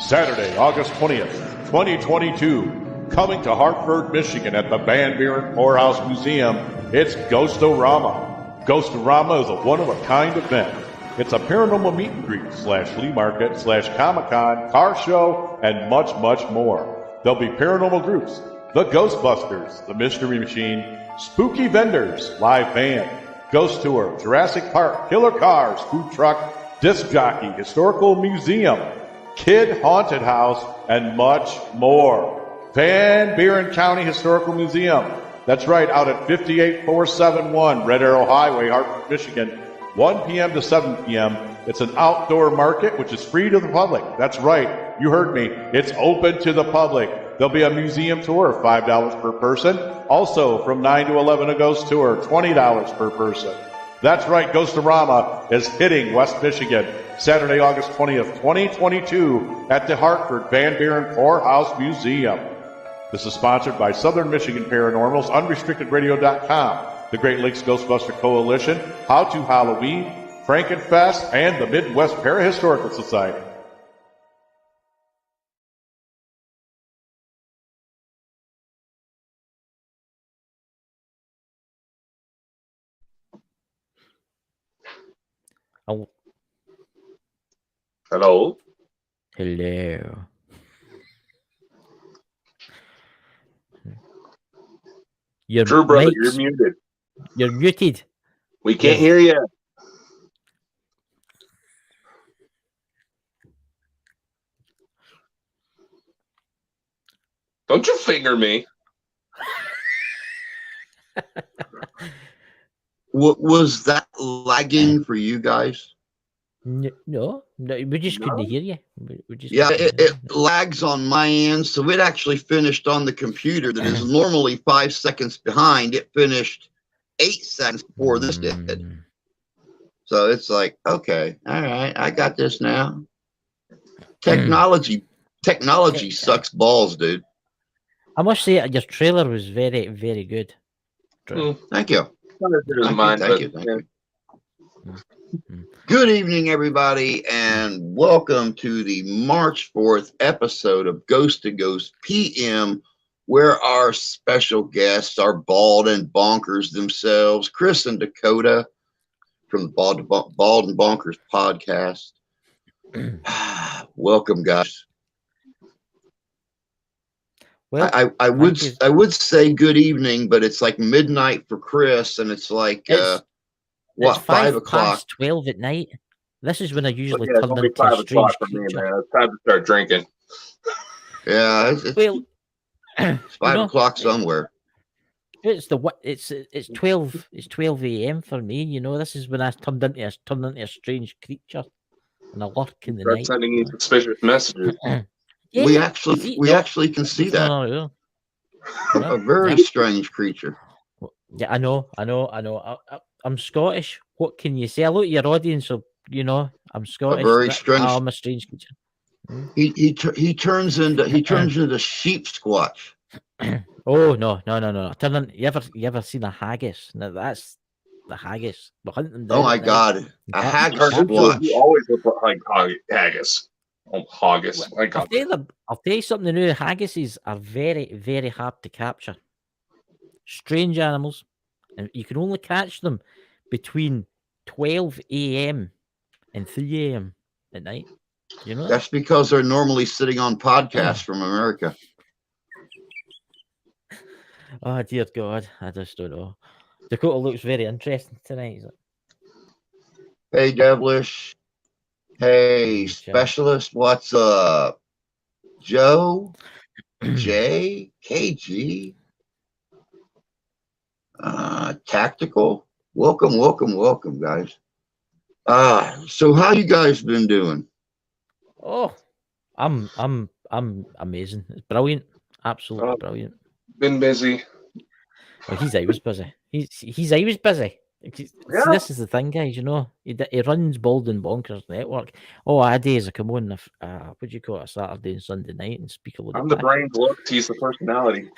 Saturday, August 20th, 2022, coming to Hartford, Michigan at the Van Buren Poorhouse Museum, it's Ghostorama. Ghostorama is a one-of-a-kind event. It's a paranormal meet and greet / flea market / Comic-Con, car show, and much, much more. There'll be paranormal groups, the Ghostbusters, the Mystery Machine, spooky vendors, live band, ghost tour, Jurassic Park, killer cars, food truck, disc jockey, historical museum, kid haunted house, and much more. Van Buren County Historical Museum. That's right, out at 58471 Red Arrow Highway, Hartford, Michigan, 1 p.m. to 7 p.m. It's an outdoor market, which is free to the public. That's right, you heard me. It's open to the public. There'll be a museum tour, $5 per person. Also, from 9 to 11, a ghost tour, $20 per person. That's right, Ghostorama is hitting West Michigan, Saturday, August 20th, 2022, at the Hartford Van Buren Poorhouse Museum. This is sponsored by Southern Michigan Paranormal's UnrestrictedRadio.com, the Great Lakes Ghostbuster Coalition, How to Halloween, Frankenfest, and the Midwest Parahistorical Society. Oh. Hello. Hello. True, brother, you're muted. You're muted. We can't hear you. Don't you finger me. What was that lagging for you guys? No, we just couldn't hear you. It lags on my end, so it actually finished on the computer that is normally 5 seconds behind. It finished 8 seconds before this did. So it's like, okay, all right, I got this now. Technology sucks balls, dude. I must say, your trailer was very, very good. Thank you. Thank you. Good evening, everybody, and welcome to the March 4th episode of To Ghost P.M, where our special guests are bald and bonkers themselves, Chris and Dakota from the Bald and Bonkers Podcast. Welcome, guys. Well, I would say good evening, but it's like midnight for Chris, and it's like it's 5 o'clock? 12 at night. This is when I usually turn into a 5 strange for me, creature. man. It's time to start drinking. Yeah, it's 5 o'clock somewhere. It's 12 a.m. for me. You know, this is when I turned into a strange creature, and I lurk in the Start night. sending you suspicious messages. We actually can see that. No. A very strange creature. Yeah, I know. I'm Scottish. What can you say? I look at your audience, so you know I'm Scottish. Very strange. I'm a strange creature. He turns into sheep squatch. Oh no! You ever seen a haggis? No, that's the haggis. We're hunting them down. Oh my God! A haggis squatch. You always look like haggis. Oh, haggis. I'll tell you something new. Haggises are very, very hard to capture. Strange animals, and you can only catch them between 12 a.m. and 3 a.m. at night. You know that's because they're normally sitting on podcasts from America. Oh dear God, I just don't know. Dakota looks very interesting tonight. Hey, Devilish. Hey, Specialist. What's up? Joe, Jay, KG, Tactical. Welcome, guys. So how you guys been doing? Oh, I'm amazing. It's brilliant, absolutely brilliant. Been busy. Well, he's always busy. He's always busy. Yeah. This is the thing, guys. You know, he runs Bald and Bonkers Network. Oh, I days I come on what do you call it, a Saturday and Sunday night and speak a little. I'm the brains looks. He's the personality.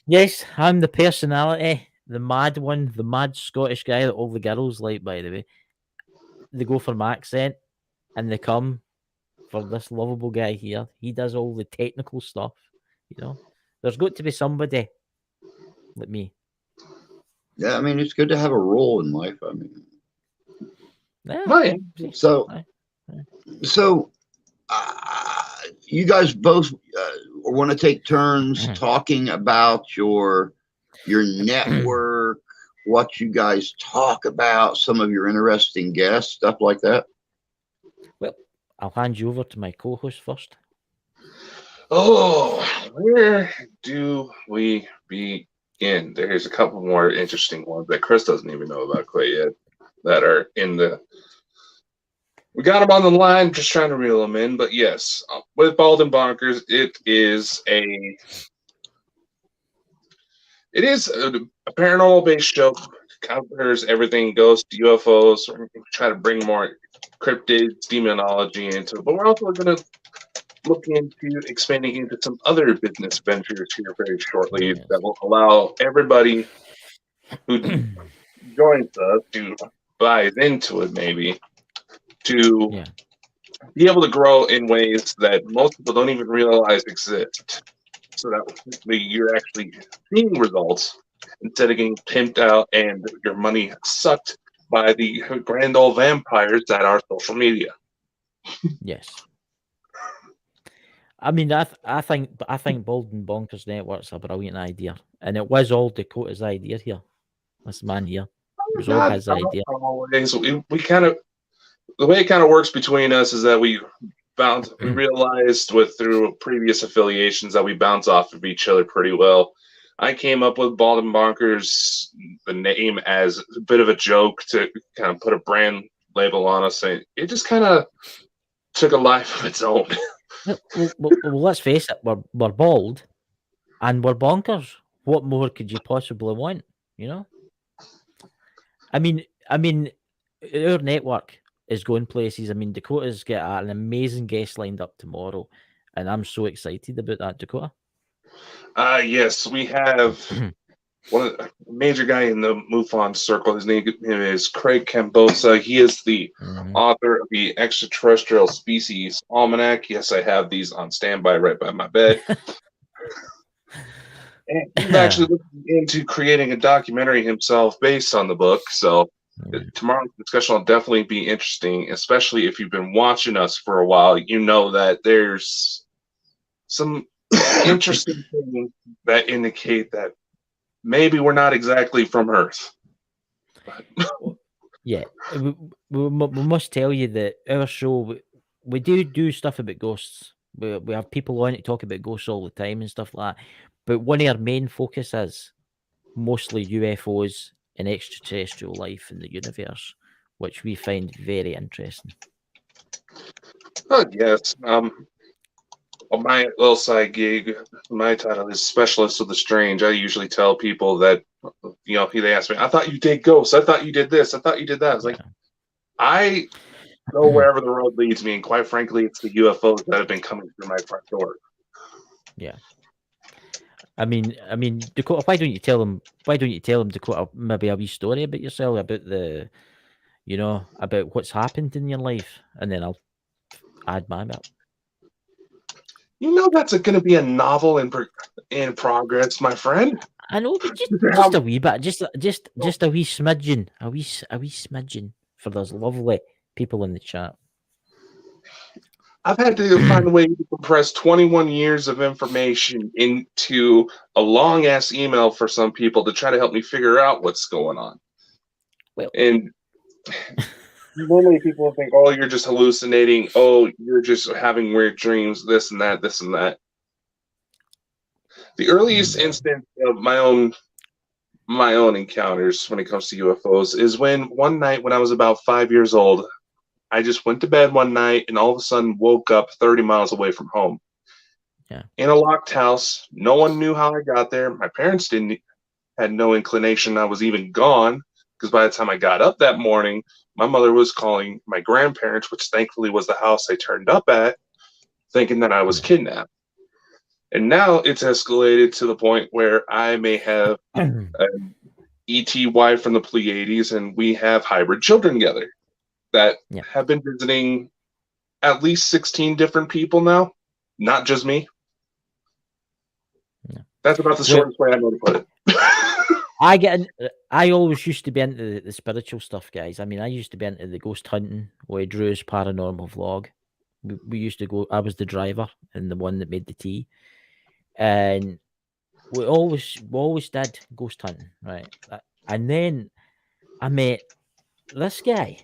Yes, I'm the personality, the mad one, the mad Scottish guy that all the girls like. By the way, they go for my accent and they come for this lovable guy here. He does all the technical stuff. You know, there's got to be somebody like me. Yeah, I mean, it's good to have a role in life. I mean, Yeah. Right. so you guys both want to take turns talking about your network, what you guys talk about, some of your interesting guests, stuff like that. Well, I'll hand you over to my co-host first. Oh, where do we begin? There's a couple more interesting ones that Chris doesn't even know about quite yet that are in the. We got them on the line, just trying to reel them in. But yes, with Bald and Bonkers, it is a paranormal based show. Covers everything, ghosts, UFOs. We're going to try to bring more cryptids, demonology into it. But we're also going to look into expanding into some other business ventures here very shortly that will allow everybody who joins us, who buys into it maybe, to be able to grow in ways that most people don't even realize exist. So that you're actually seeing results instead of getting pimped out and your money sucked by the grand old vampires that are social media. Yes. I mean, I think Bald and Bonkers Network's a brilliant idea, and it was all Dakota's idea here. This man here, it was all his idea. Always. We kind of, the way it kind of works between us is that we realized through previous affiliations that we bounce off of each other pretty well. I came up with Bald and Bonkers, the name, as a bit of a joke to kind of put a brand label on us, and it just kind of took a life of its own. Well, let's face it, we're bald and we're bonkers. What more could you possibly want? You know? I mean, our network is going places. I mean, Dakota's got an amazing guest lined up tomorrow, and I'm so excited about that, Dakota. Yes, we have one of the major guy in the MUFON circle. His name is Craig Cambosa. He is the author of the Extraterrestrial Species Almanac. Yes, I have these on standby right by my bed. And he's actually looking into creating a documentary himself based on the book. So tomorrow's discussion will definitely be interesting, especially if you've been watching us for a while. You know that there's some interesting things that indicate that maybe we're not exactly from Earth. Yeah, we must tell you that our show, we do stuff about ghosts. We have people on it talk about ghosts all the time and stuff like that. But one of our main focus is mostly UFOs and extraterrestrial life in the universe, which we find very interesting. Oh, yes. My little side gig, my title is Specialist of the Strange. I usually tell people that, they ask me, I thought you did ghosts. I thought you did this. I thought you did that. I was like, I go wherever the road leads me. And quite frankly, it's the UFOs that have been coming through my front door. Yeah. I mean, Dakota, why don't you tell them, Dakota, maybe a wee story about yourself, about about what's happened in your life, and then I'll add my bit. That's going to be a novel in progress, my friend. I know, but just a wee bit, just a wee smidgen, a wee smidgen for those lovely people in the chat. I've had to find a way to compress 21 years of information into a long-ass email for some people to try to help me figure out what's going on. Well, and normally people think, oh, you're just hallucinating. Oh, you're just having weird dreams, this and that, this and that. The earliest instance of my own encounters when it comes to UFOs is when one night when I was about 5 years old, I just went to bed one night and all of a sudden woke up 30 miles away from home. Yeah. In a locked house. No one knew how I got there. My parents had no inclination I was even gone, because by the time I got up that morning, my mother was calling my grandparents, which thankfully was the house I turned up at, thinking that I was kidnapped. And now it's escalated to the point where I may have an ET wife from the Pleiades, and we have hybrid children together that have been visiting at least 16 different people now, not just me. Yeah. That's about the shortest way I know to put it. I always used to be into the spiritual stuff, guys. I mean, I used to be into the ghost hunting with Drew's paranormal vlog. We used to go. I was the driver and the one that made the tea, and we always did ghost hunting, right? And then I met this guy,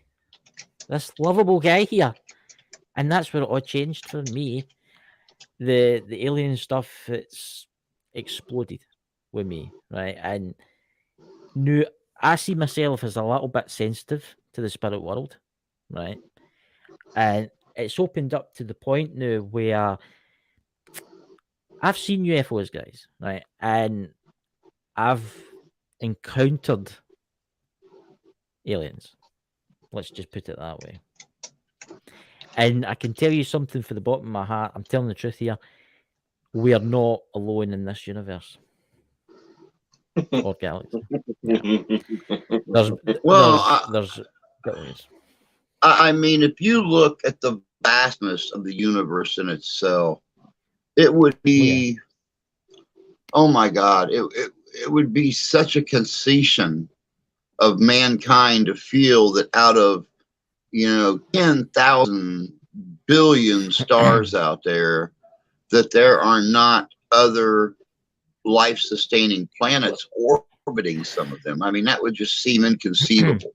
this lovable guy here, and that's where it all changed for me. The alien stuff, it's exploded with me, right? And now I see myself as a little bit sensitive to the spirit world, right? And it's opened up to the point now where I've seen UFOs, guys, right? And I've encountered aliens. Let's just put it that way. And I can tell you something for the bottom of my heart. I'm telling the truth here. We are not alone in this universe or galaxy. Yeah. I mean, if you look at the vastness of the universe in itself, it would be, oh my God, it would be such a concession of mankind to feel that out of, 10,000 billion stars out there, that there are not other life-sustaining planets orbiting some of them. I mean, that would just seem inconceivable.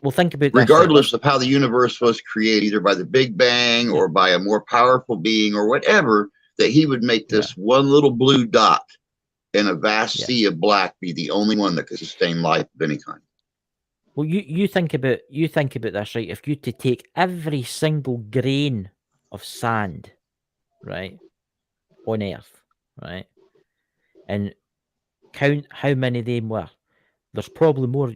Well, think about regardless of how the universe was created, either by the Big Bang or by a more powerful being or whatever, that he would make this one little blue dot in a vast sea of black be the only one that could sustain life of any kind. Well, you think about this, right? If you to take every single grain of sand, right, on Earth, right, and count how many of them were, there's probably more,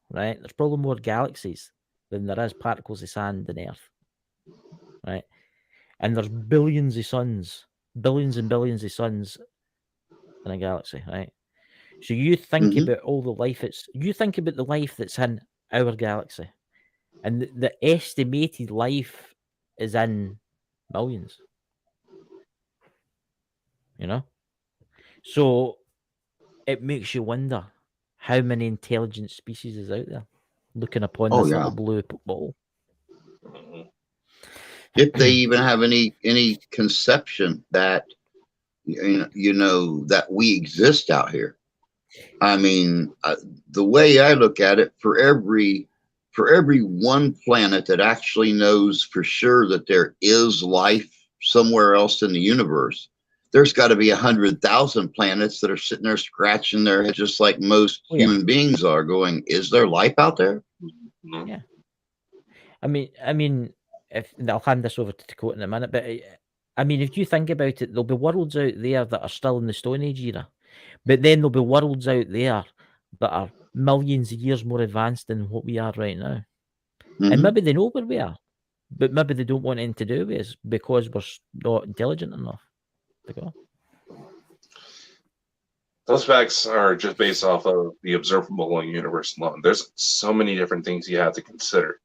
right? There's probably more galaxies than there is particles of sand in Earth, right? And there's billions of suns, billions and billions of suns in a galaxy, right? So you think about all the life you think about the life that's in our galaxy, and the estimated life is in millions. So it makes you wonder how many intelligent species is out there looking upon this little blue ball. If they even have any conception that that we exist out here. I mean, the way I look at it, for every one planet that actually knows for sure that there is life somewhere else in the universe, there's got to be 100,000 planets that are sitting there scratching their head, just like most human beings are, going, "Is there life out there?" Yeah. I mean, I'll hand this over to Dakota in a minute, but I mean, if you think about it, there'll be worlds out there that are still in the Stone Age era, but then there'll be worlds out there that are millions of years more advanced than what we are right now. And maybe they know where we are, but maybe they don't want anything to do with us because we're not intelligent enough to go. Those facts are just based off of the observable universe alone. There's so many different things you have to consider.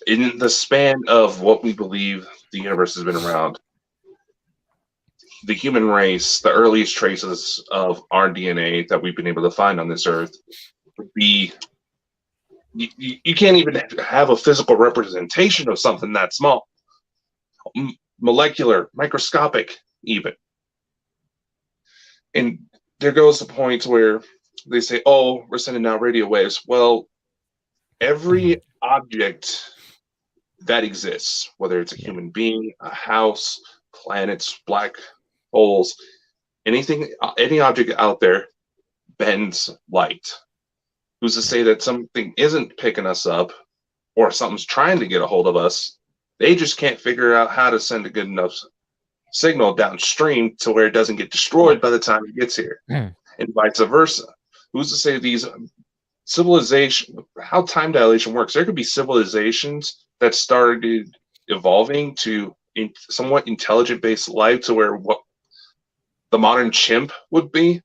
In the span of what we believe the universe has been around, the human race, the earliest traces of our DNA that we've been able to find on this earth would be, you can't even have a physical representation of something that small. Molecular, microscopic even. And there goes the point where they say, oh, we're sending out radio waves. Well, every object that exists, whether it's a human being, a house, planets, black holes, anything, any object out there bends light. Who's to say that something isn't picking us up or something's trying to get a hold of us? They just can't figure out how to send a good enough signal downstream to where it doesn't get destroyed by the time it gets here, and vice versa. Who's to say these civilization, how time dilation works? There could be civilizations that started evolving to somewhat intelligent based life to where what the modern chimp would be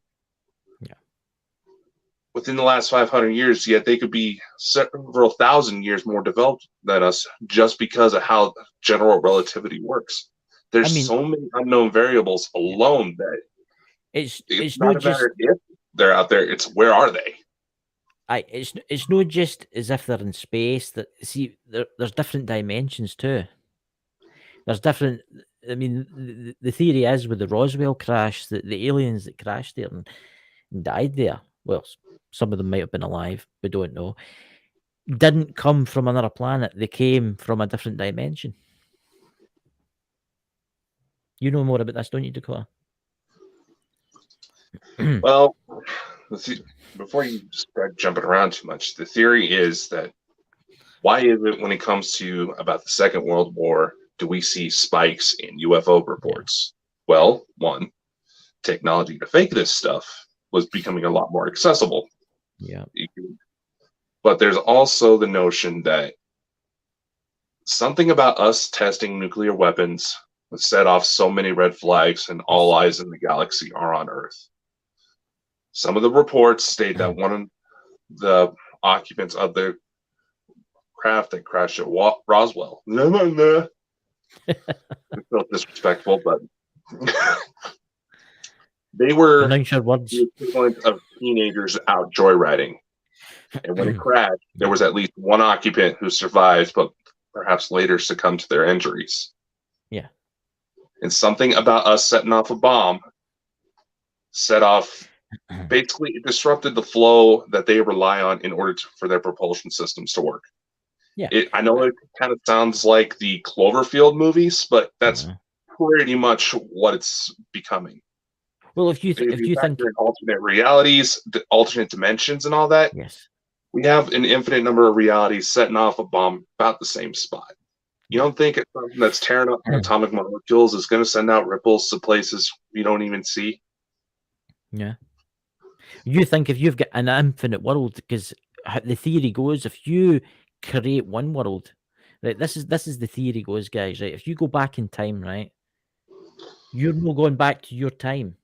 within the last 500 years, yet they could be several thousand years more developed than us just because of how general relativity works. There's so many unknown variables alone that it's not not a matter just if they're out there, it's where are they? it's not just as if they're in space. That see, there's different dimensions too. There's different. I mean, the theory is with the Roswell crash that the aliens that crashed there and died there. Well, some of them might have been alive. We don't know. Didn't come from another planet. They came from a different dimension. You know more about this, don't you, Dakota? Well, before you start jumping around too much, the theory is that why is it when it comes to about the Second World War do we see spikes in UFO reports? Yeah. Well, one, technology to fake this stuff was becoming a lot more accessible. Yeah. But there's also the notion that something about us testing nuclear weapons set off so many red flags, and all eyes in the galaxy are on Earth. Some of the reports state that one of the occupants of the craft that crashed at Roswell. It's so disrespectful, but they were the equivalent of teenagers out joyriding. And when it crashed, there was at least one occupant who survived, but perhaps later succumbed to their injuries. Yeah. And something about us setting off a bomb basically it disrupted the flow that they rely on in order for their propulsion systems to work. Yeah. I know it kind of sounds like the Cloverfield movies, but that's pretty much what it's becoming. Well, if you think alternate realities, alternate dimensions, and all that, yes, we have an infinite number of realities setting off a bomb about the same spot. You don't think it's something that's tearing up atomic molecules is going to send out ripples to places we don't even see? Yeah. You think if you've got an infinite world, because the theory goes, if you create one world, right? This is the theory goes, guys. Right? If you go back in time, right, you're not going back to your time.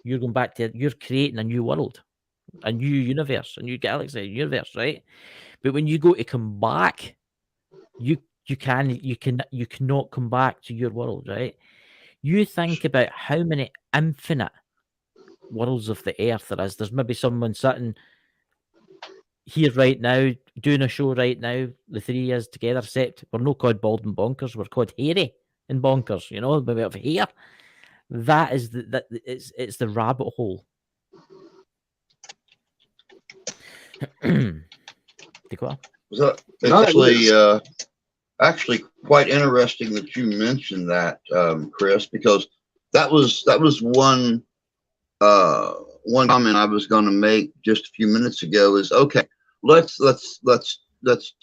You're going back to you're creating a new world, a new universe, a new galaxy, a universe, right? But when you go to come back, you cannot come back to your world, right? You think about how many infinite worlds of the earth there is. There's maybe someone sitting here right now doing a show right now, the three of us together, except we're not called Bald and Bonkers, we're called Hairy and Bonkers, you know, maybe of hair. That is it's the rabbit hole. So actually quite interesting that you mentioned that, Chris, because that was one comment I was going to make just a few minutes ago is, okay, let's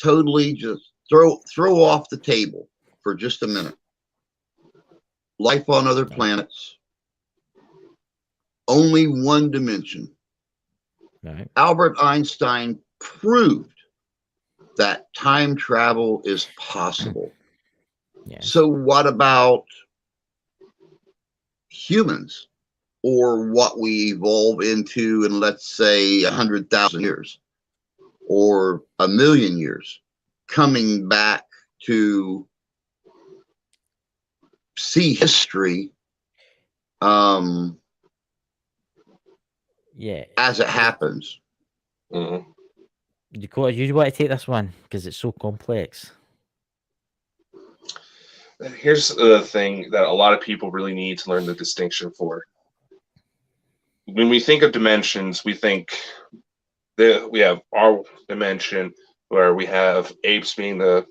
totally just throw off the table for just a minute. Life on other planets, only one dimension. Right. Albert Einstein proved that time travel is possible. Yes. So what about humans, or what we evolve into in, let's say, 100,000 years or 1,000,000 years, coming back to see history as it happens? Mm-hmm. Dakota, you want to take this one because it's so complex. Here's the thing that a lot of people really need to learn the distinction for. When we think of dimensions, we think that we have our dimension where we have apes being the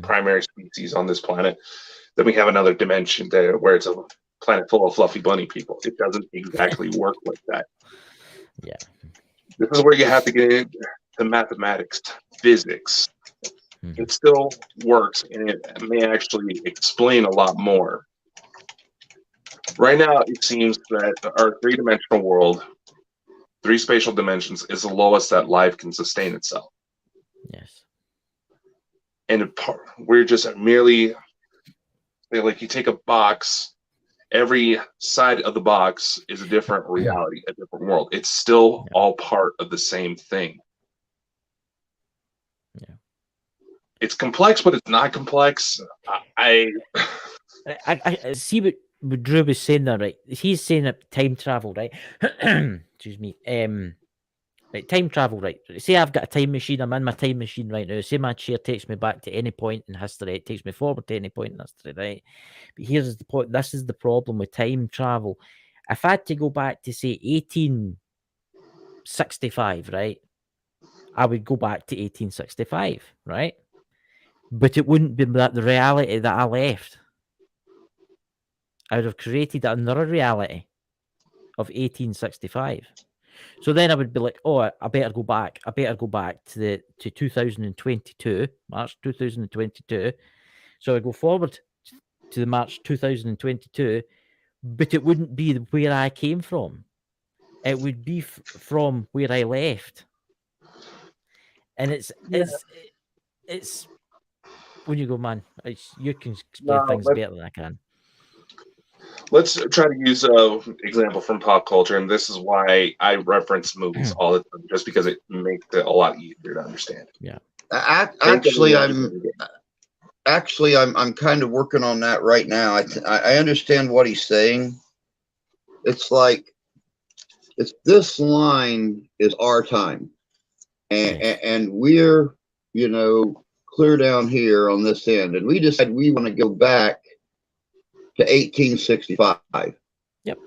primary species on this planet. Then we have another dimension there where it's a planet full of fluffy bunny people. It doesn't exactly work like that. Yeah. This is where you have to get into mathematics, physics. It still works, and it may actually explain a lot more. Right now, it seems that our three-dimensional world, three spatial dimensions, is the lowest that life can sustain itself. Yes. And we're just merely, like, you take a box every side of the box is a different reality, a different world. It's still all part of the same thing. Yeah. It's complex, but it's not complex. I see what Drew was saying there, right? He's saying that time travel, right? Excuse me. Right, time travel, right? Say I've got a time machine. I'm in my time machine right now. Say my chair takes me back to any point in history. It takes me forward to any point in history, right? But here's the point. This is the problem with time travel. If I had to go back to, say, 1865, right? I would go back to 1865, right? But it wouldn't be the reality that I left. I would have created another reality of 1865. So then I would be like, oh, I better go back. I better go back to 2022, March 2022. So I go forward to the March 2022, but it wouldn't be where I came from. It would be from where I left. And it's when you go, man, you can explain things better than I can. Let's try to use an example from pop culture, and this is why I reference movies all the time, just because it makes it a lot easier to understand. Yeah. Actually, I'm kind of working on that right now. I understand what he's saying. It's like this line is our time, and we're clear down here on this end, and we decide we want to go back to 1865. Yep.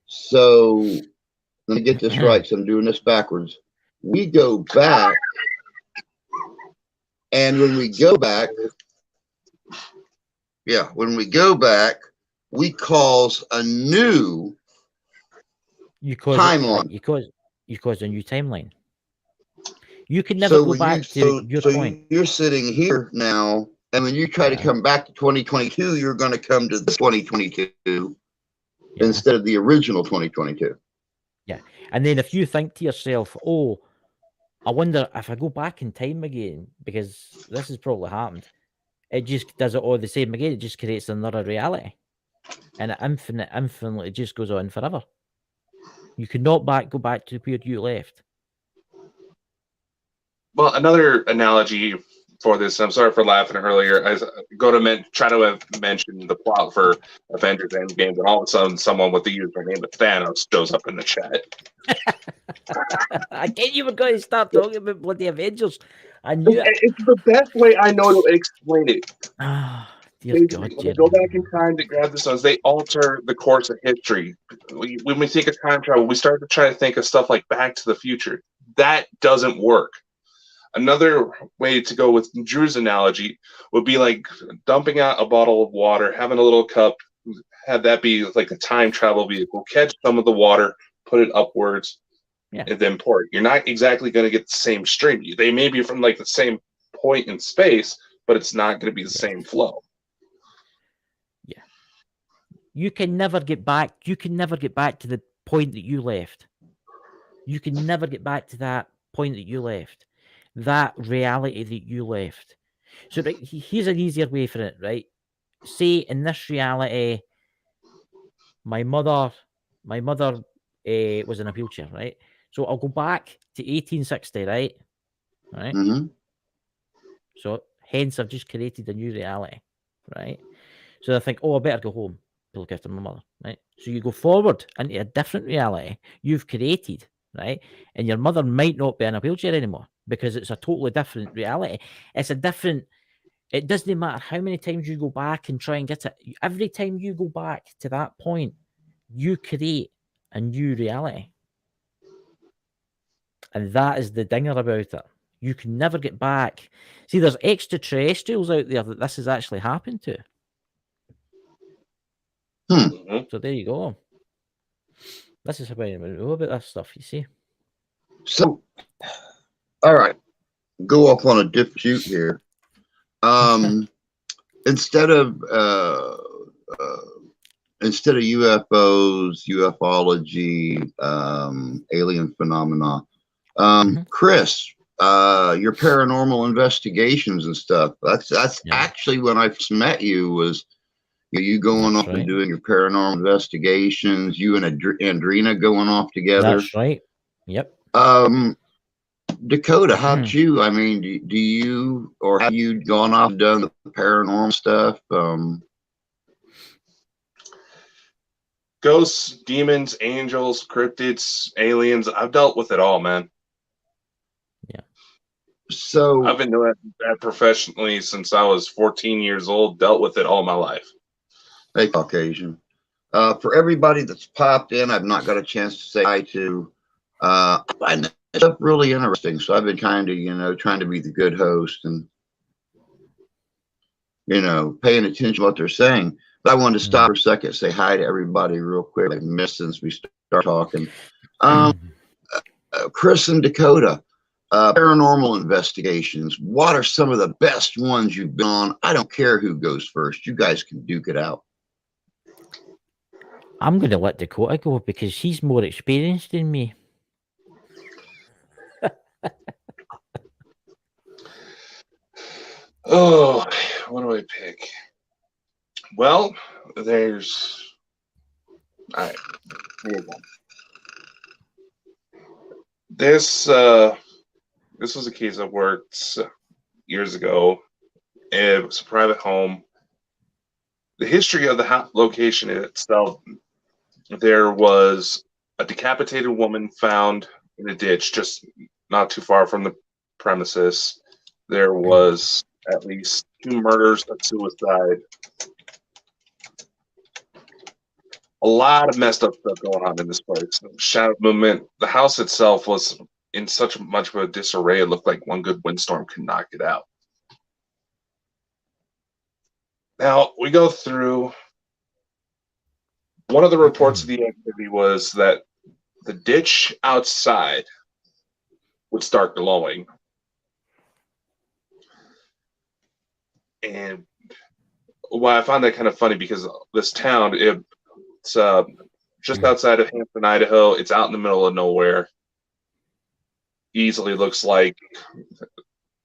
So let me get this right. So I'm doing this backwards. We go back, and when we go back, we cause a new timeline. You cause a new timeline. You can never go back to your point. You're sitting here now, and when you try to come back to 2022, you're going to come to this 2022 instead of the original 2022. Yeah. And then if you think to yourself, oh, I wonder if I go back in time again, because this has probably happened, it just does it all the same again. It just creates another reality. And it infinitely just goes on forever. You cannot go back to where you left. Well, another analogy for this, I'm sorry for laughing earlier, I was going to try to mention the plot for Avengers Endgame, and all of a sudden someone with the username of Thanos shows up in the chat. I can't even go and start talking about bloody Avengers. I knew it's the best way I know to explain it. Dear God, when they go back in time to grab the stones, they alter the course of history. When we think of time travel, we start to try to think of stuff like Back to the Future. That doesn't work. Another way to go with Drew's analogy would be like dumping out a bottle of water, having a little cup, have that be like a time travel vehicle, catch some of the water, put it upwards, and then pour it. You're not exactly going to get the same stream. They may be from like the same point in space, but it's not going to be the same flow. Yeah. You can never get back. You can never get back to the point that you left. You can never get back to that point that you left. That reality that you left. So right, here's an easier way for it, right? Say in this reality, my mother was in a wheelchair, right? So I'll go back to 1860, right? Right. Mm-hmm. So hence I've just created a new reality, right? So I think, oh, I better go home to look after my mother, right? So you go forward into a different reality you've created, right? And your mother might not be in a wheelchair anymore, because it's a totally different reality. It doesn't matter how many times you go back and try and get it. Every time you go back to that point, you create a new reality. And that is the dinger about it. You can never get back. See, there's extraterrestrials out there that this has actually happened to. So there you go. This is how I know about this stuff, you see. So, all right, go off on a different shoot here. Instead of UFOs, ufology, alien phenomena, Chris, your paranormal investigations and stuff. That's actually when I first met you. Was You going That's off and right. doing your paranormal investigations. You and Andrina going off together. That's right. Yep. Dakota, how'd you? I mean, do you or have you gone off and done the paranormal stuff? Ghosts, demons, angels, cryptids, aliens. I've dealt with it all, man. So I've been doing that professionally since I was 14 years old. Dealt with it all my life. Hey, Caucasian. For everybody that's popped in, I've not got a chance to say hi to. I find that stuff really interesting. So I've been kind of, trying to be the good host and, paying attention to what they're saying. But I wanted to stop for a second, say hi to everybody real quick. I've missed since we started talking. Chris and Dakota, paranormal investigations. What are some of the best ones you've been on? I don't care who goes first. You guys can duke it out. I'm going to let Dakota go because she's more experienced than me. Oh, what do I pick? Well, there's. All right. This was a case I worked years ago. It was a private home. The history of the location itself, there was a decapitated woman found in a ditch just not too far from the premises. There was at least 2 murders, a suicide. A lot of messed up stuff going on in this place. Shadow movement. The house itself was in such much of a disarray. It looked like one good windstorm could knock it out. Now, we go through. One of the reports of the activity was that the ditch outside would start glowing. And well, I found that kind of funny because this town, it's just outside of Hampton, Idaho. It's out in the middle of nowhere. Easily looks like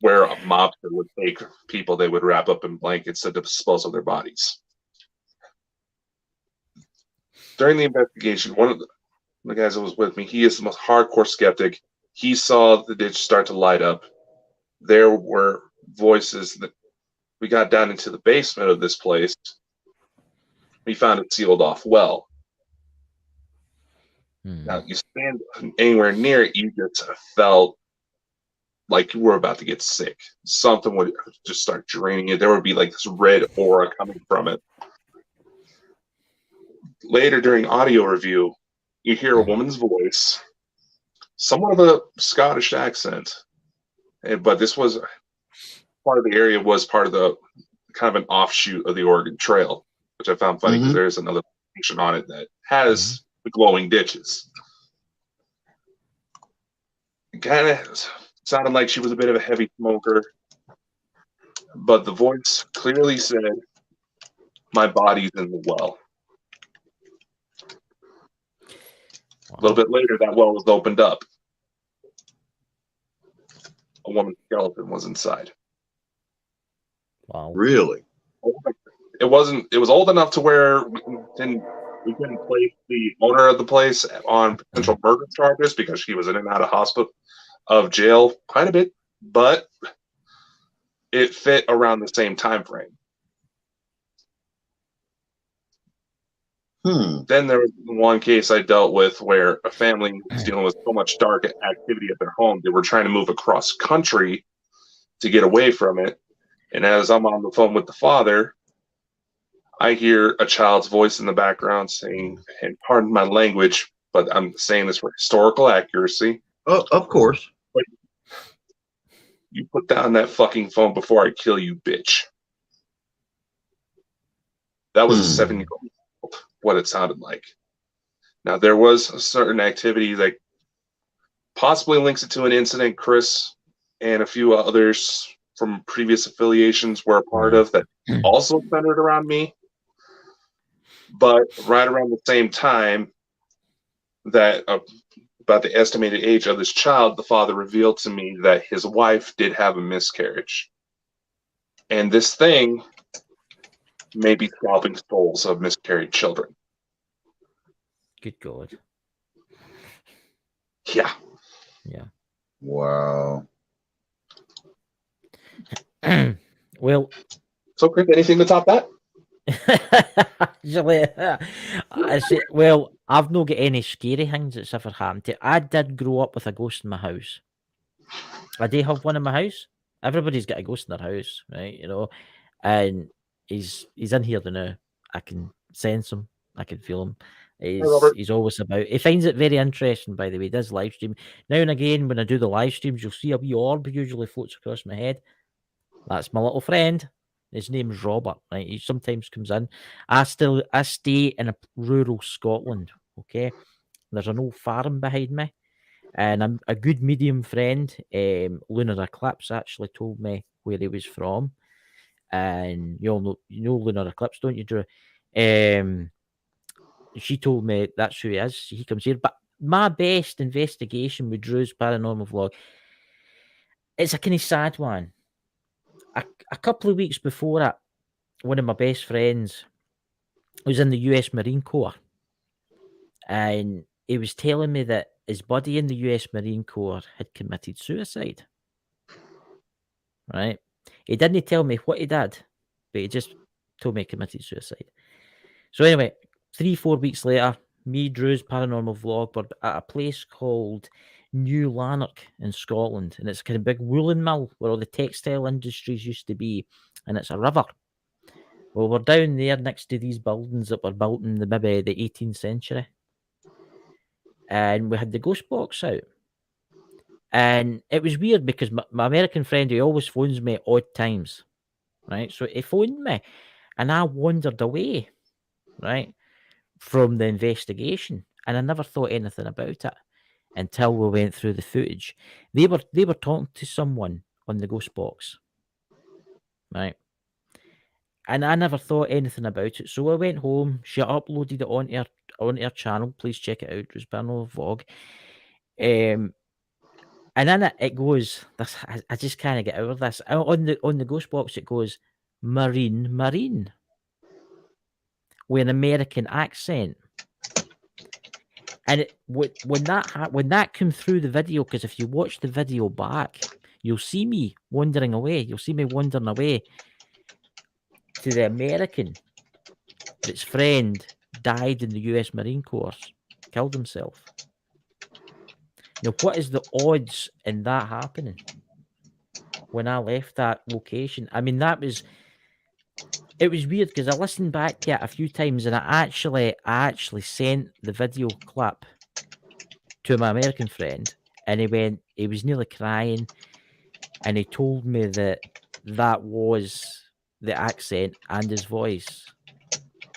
where a mobster would take people they would wrap up in blankets to dispose of their bodies. During the investigation, one of the guys that was with me, he is the most hardcore skeptic. He saw the ditch start to light up. There were voices that we got down into the basement of this place. We found it sealed off well. Now, you stand anywhere near it, you just felt like you were about to get sick. Something would just start draining you. There would be like this red aura coming from it. Later during audio review, you hear a woman's voice, somewhat of a Scottish accent, but this was part of the area, was part of the kind of an offshoot of the Oregon Trail, which I found funny because there's another location on it that has the glowing ditches. It kind of sounded like she was a bit of a heavy smoker, but the voice clearly said, "My body's in the well." A little bit later, that well was opened up. A woman's skeleton was inside. Wow. Really? It was old enough to where we couldn't place the owner of the place on potential murder charges because she was in and out of jail quite a bit, but it fit around the same time frame. Then there was one case I dealt with where a family was dealing with so much dark activity at their home, they were trying to move across country to get away from it. And as I'm on the phone with the father, I hear a child's voice in the background saying, and pardon my language, but I'm saying this for historical accuracy. Oh, of course. You put down that fucking phone before I kill you, bitch. That was a 7-year-old. What it sounded like. Now, there was a certain activity that possibly links it to an incident Chris and a few others from previous affiliations were a part of that also centered around me. But right around the same time that about the estimated age of this child, the father revealed to me that his wife did have a miscarriage. And this thing maybe scalping souls of miscarried children. Good God. Yeah. Yeah. Wow. Well, So, Chris, anything to top that? actually, I say, well, I've not got any scary things that's ever happened to. I did grow up with a ghost in my house. I do have one in my house. Everybody's got a ghost in their house, right? You know, and he's in here now. I can sense him. I can feel him. Robert. He's always about. He finds it very interesting, by the way. He does live stream now and again. When I do the live streams, you'll see a wee orb usually floats across my head. That's my little friend. His name's Robert, right? He sometimes comes in. I stay in a rural Scotland, okay? There's an old farm behind me, and I'm a good medium friend. Lunar Eclipse actually told me where he was from, and you know Lunar Eclipse, don't you, Drew? She told me that's who he is. He comes here, but my best investigation with Drew's paranormal vlog, it's a kind of sad one. A couple of weeks before that, one of my best friends was in the US Marine Corps, and he was telling me that his buddy in the US Marine Corps had committed suicide. Right? He didn't tell me what he did, but he just told me he committed suicide. So anyway, 3-4 weeks later, me, Drew's paranormal vlog, were at a place called New Lanark in Scotland, and it's a kind of big woolen mill where all the textile industries used to be, and it's a river. Well, we're down there next to these buildings that were built in maybe the 18th century, and we had the ghost box out. And it was weird because my American friend, he always phones me at odd times, right? So he phoned me, and I wandered away, right, from the investigation, and I never thought anything about it until we went through the footage. They were talking to someone on the ghost box, right? And I never thought anything about it. So I went home. She uploaded it onto her channel. Please check it out. Drew's Paranormal Vlog. And then it goes. This I just can't get out of this. On the ghost box, it goes Marine, with an American accent. And when that came through the video, because if you watch the video back, you'll see me wandering away. You'll see me wandering away to the American that's friend died in the US Marine Corps, killed himself. Now, what is the odds in that happening? When I left that location, I mean, it was weird because I listened back to it a few times, and I actually sent the video clip to my American friend, and he was nearly crying, and he told me that was the accent and his voice,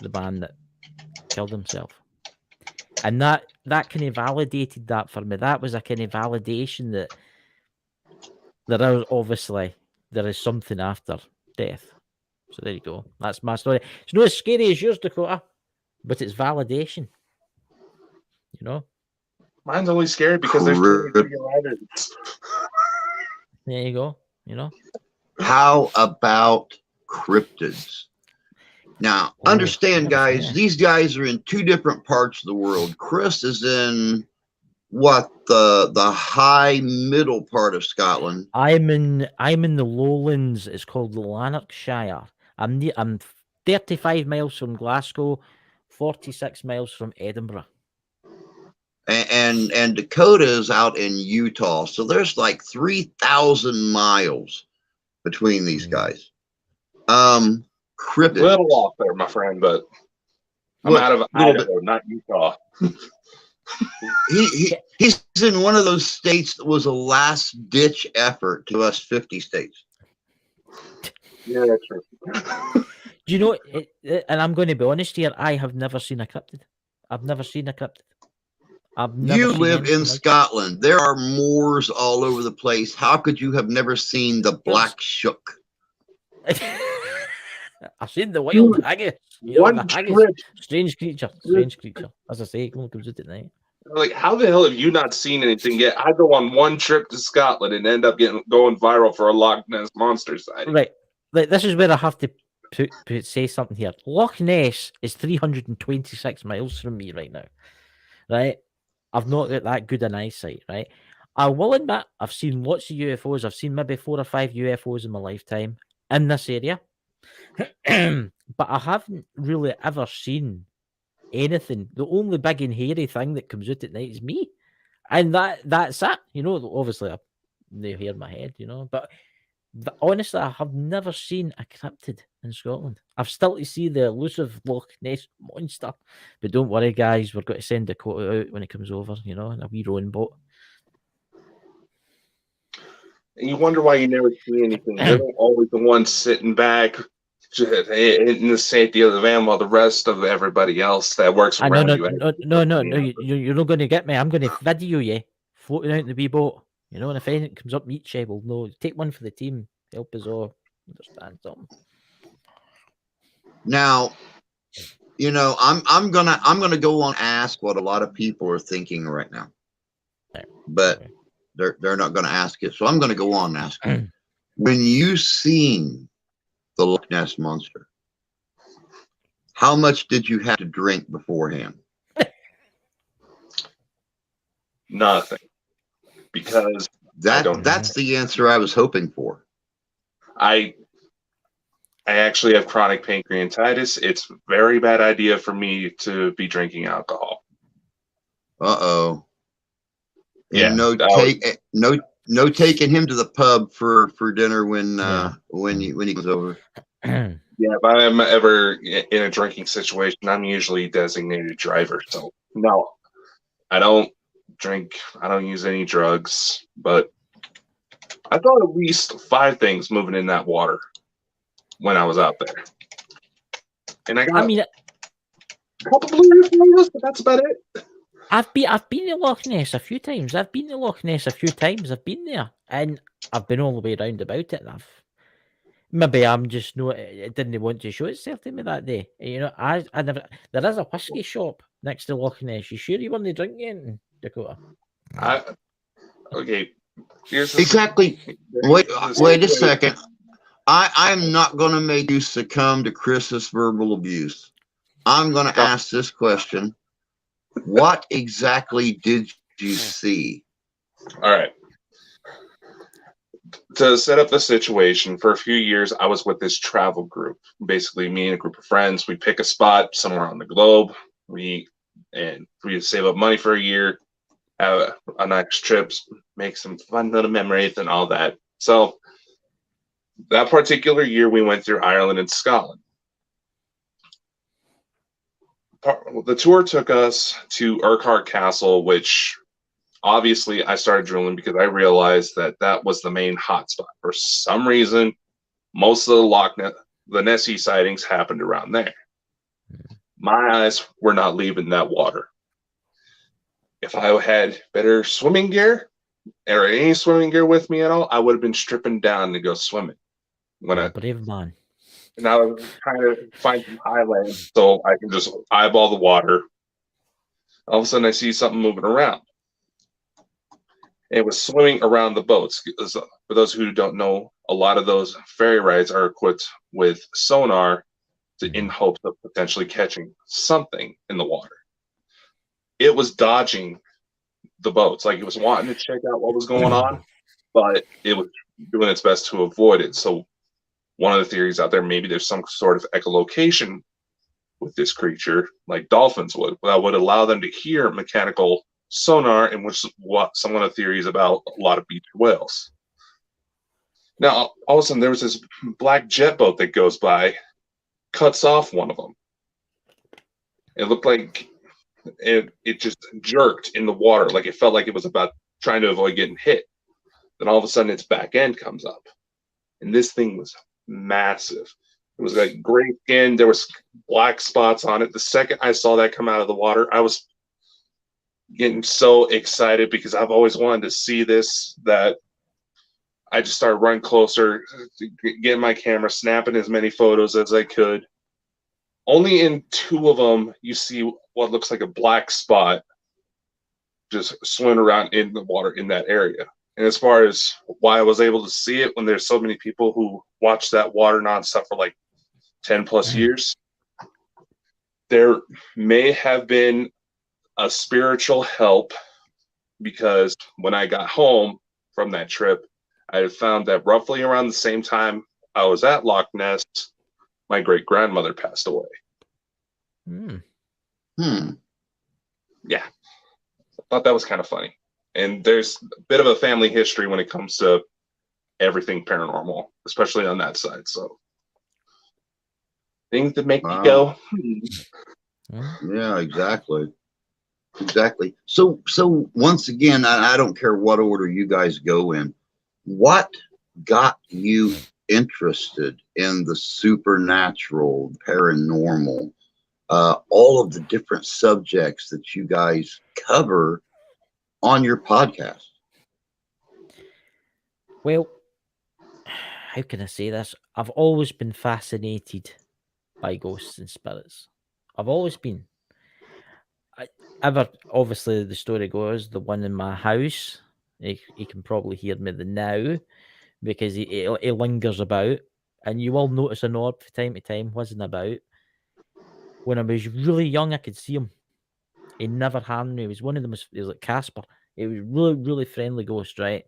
the man that killed himself. And that kind of validated that for me. That was a kind of validation that there is something after death. So there you go. That's my story. It's not as scary as yours, Dakota, but it's validation. You know? Mine's only scary because there's ladders. There you go. You know? How about cryptids? Now, understand, guys, these guys are in two different parts of the world. Chris is in the high middle part of Scotland. I'm in the lowlands. It's called Lanarkshire. I'm 35 miles from Glasgow, 46 miles from Edinburgh. And Dakota is out in Utah. So there's like 3,000 miles between these guys. Cryptids. A little off there, my friend, but I'm out of Idaho, not Utah. He's in one of those states that was a last-ditch effort to us 50 states. Yeah, that's true. Do you know, and I'm going to be honest here, I have never seen a cryptid. I've never seen a cryptid. You live in Scotland. There are moors all over the place. How could you have never seen the black shook? I've seen the wild haggis. Strange creature. As I say, it only comes out at night. Like, how the hell have you not seen anything yet? I go on one trip to Scotland and end up going viral for a Loch Ness Monster sighting. Right. Like, this is where I have to say something here. Loch Ness is 326 miles from me right now, right? I've not got that good an eyesight, right? I will admit I've seen lots of UFOs. I've seen maybe 4 or 5 UFOs in my lifetime in this area, but I haven't really ever seen anything. The only big and hairy thing that comes out at night is me, and that's it. You know, obviously I've no hair in my head, you know, but honestly, I have never seen a cryptid in Scotland. I've still to see the elusive Loch Ness monster. But don't worry, guys, we're going to send Dakota out when it comes over, you know, in a wee rowing boat. And you wonder why you never see anything. They're always the ones sitting back in the safety of the van while the rest of everybody else that works around you. No, you're not going to get me. I'm going to video you floating out in the wee boat. You know, and if anything comes up, meet you, we'll know. Take one for the team. Help us all understand something. Now, you know, I'm gonna go on and ask what a lot of people are thinking right now, but they're not gonna ask it. So I'm gonna go on and ask it. When you seen the Loch Ness monster, how much did you have to drink beforehand? Nothing. Because that's the answer I was hoping for. I actually have chronic pancreatitis. It's a very bad idea for me to be drinking alcohol. Uh-oh. Yeah. And no taking him to the pub for dinner when he comes over. Yeah, if I'm ever in a drinking situation, I'm usually a designated driver. So no, I don't drink. I don't use any drugs. But I thought at least 5 things moving in that water when I was out there. And I got a couple blue UFOs, but that's about it. I've been to Loch Ness a few times. I've been there, and I've been all the way around about it. And maybe I'm just it didn't want to show itself to me that day. You know, I never. There is a whiskey shop next to Loch Ness. You sure you weren't drinking anything, Dakota? Okay. Exactly. Wait a second. I'm not going to make you succumb to Chris's verbal abuse. I'm going to ask this question. What exactly did you see? All right. To set up the situation, for a few years, I was with this travel group. Basically, me and a group of friends, we pick a spot somewhere on the globe. We save up money for a year, have a nice trip, make some fun little memories and all that. So that particular year, we went through Ireland and Scotland. The tour took us to Urquhart Castle, which obviously I started drilling because I realized that was the main hotspot. For some reason, most of the Nessie sightings happened around there. My eyes were not leaving that water. If I had better swimming gear or any swimming gear with me at all, I would have been stripping down to go swimming. Brave man. And I was trying to find some highland so I can just eyeball the water. All of a sudden, I see something moving around. It was swimming around the boats. For those who don't know, a lot of those ferry rides are equipped with sonar in hopes of potentially catching something in the water. It was dodging the boats, like it was wanting to check out what was going on, but it was doing its best to avoid it. So one of the theories out there, maybe there's some sort of echolocation with this creature, like dolphins would, that would allow them to hear mechanical sonar, in which what some of the theories about a lot of beach whales. Now, all of a sudden, there was this black jet boat that goes by, cuts off one of them. It looked like it just jerked in the water, like it felt like it was about trying to avoid getting hit. Then all of a sudden, its back end comes up, and this thing was massive. It was like gray skin. There was black spots on it. The second I saw that come out of the water, I was getting so excited because I've always wanted to see this that I just started running closer, getting my camera, snapping as many photos as I could. Only in 2 of them you see what looks like a black spot just swimming around in the water in that area. And as far as why I was able to see it when there's so many people who watch that water nonstop for like 10 plus years, there may have been a spiritual help, because when I got home from that trip, I had found that roughly around the same time I was at Loch Ness, my great grandmother passed away. Yeah. I thought that was kind of funny. And there's a bit of a family history when it comes to everything paranormal, especially on that side. So things that make you go. Yeah, exactly. Exactly. So once again, I don't care what order you guys go in. What got you interested in the supernatural, paranormal, all of the different subjects that you guys cover on your podcast? Well, how can I say this? I've always been fascinated by ghosts and spirits. I've always been. Obviously, the story goes, the one in my house, he can probably hear me now because he lingers about, and you will notice an orb from time to time whizzing about. When I was really young, I could see him. He never harmed me. He was one of them. He was like Casper. He was really, really friendly ghost, right?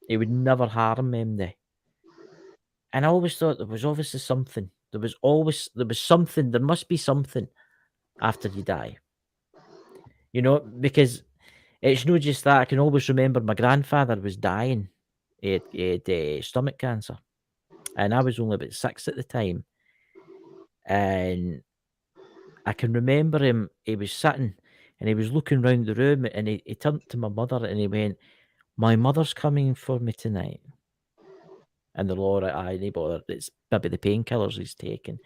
He would never harm me. And I always thought there was obviously something. There was something. There must be something after you die. You know, because it's not just that. I can always remember my grandfather was dying. He had stomach cancer. And I was only about 6 at the time. And I can remember him, he was sitting and he was looking around the room, and he turned to my mother and he went, "My mother's coming for me tonight." And they're all right, aye, no bother. It's maybe the painkillers he's taking.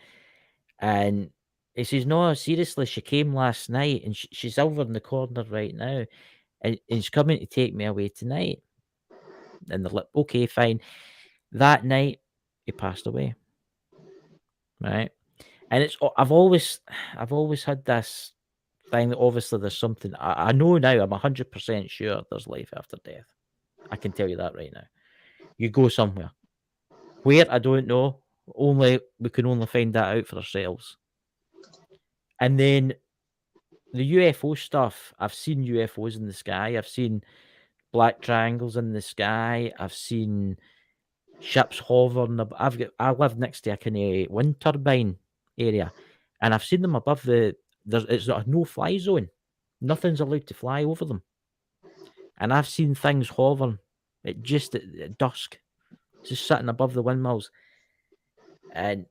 And he says, "No, seriously, she came last night and she's over in the corner right now. And she's coming to take me away tonight." And they're like, "Okay, fine." That night, he passed away. Right? And I've always had this thing that obviously there's something. I know now, I'm 100% sure there's life after death. I can tell you that right now. You go somewhere. Where, I don't know. We can only find that out for ourselves. And then the UFO stuff, I've seen UFOs in the sky. I've seen black triangles in the sky. I've seen ships hovering. I live next to a kind of wind turbine area, and I've seen them above it's a no-fly zone. Nothing's allowed to fly over them. And I've seen things hovering at dusk, just sitting above the windmills. And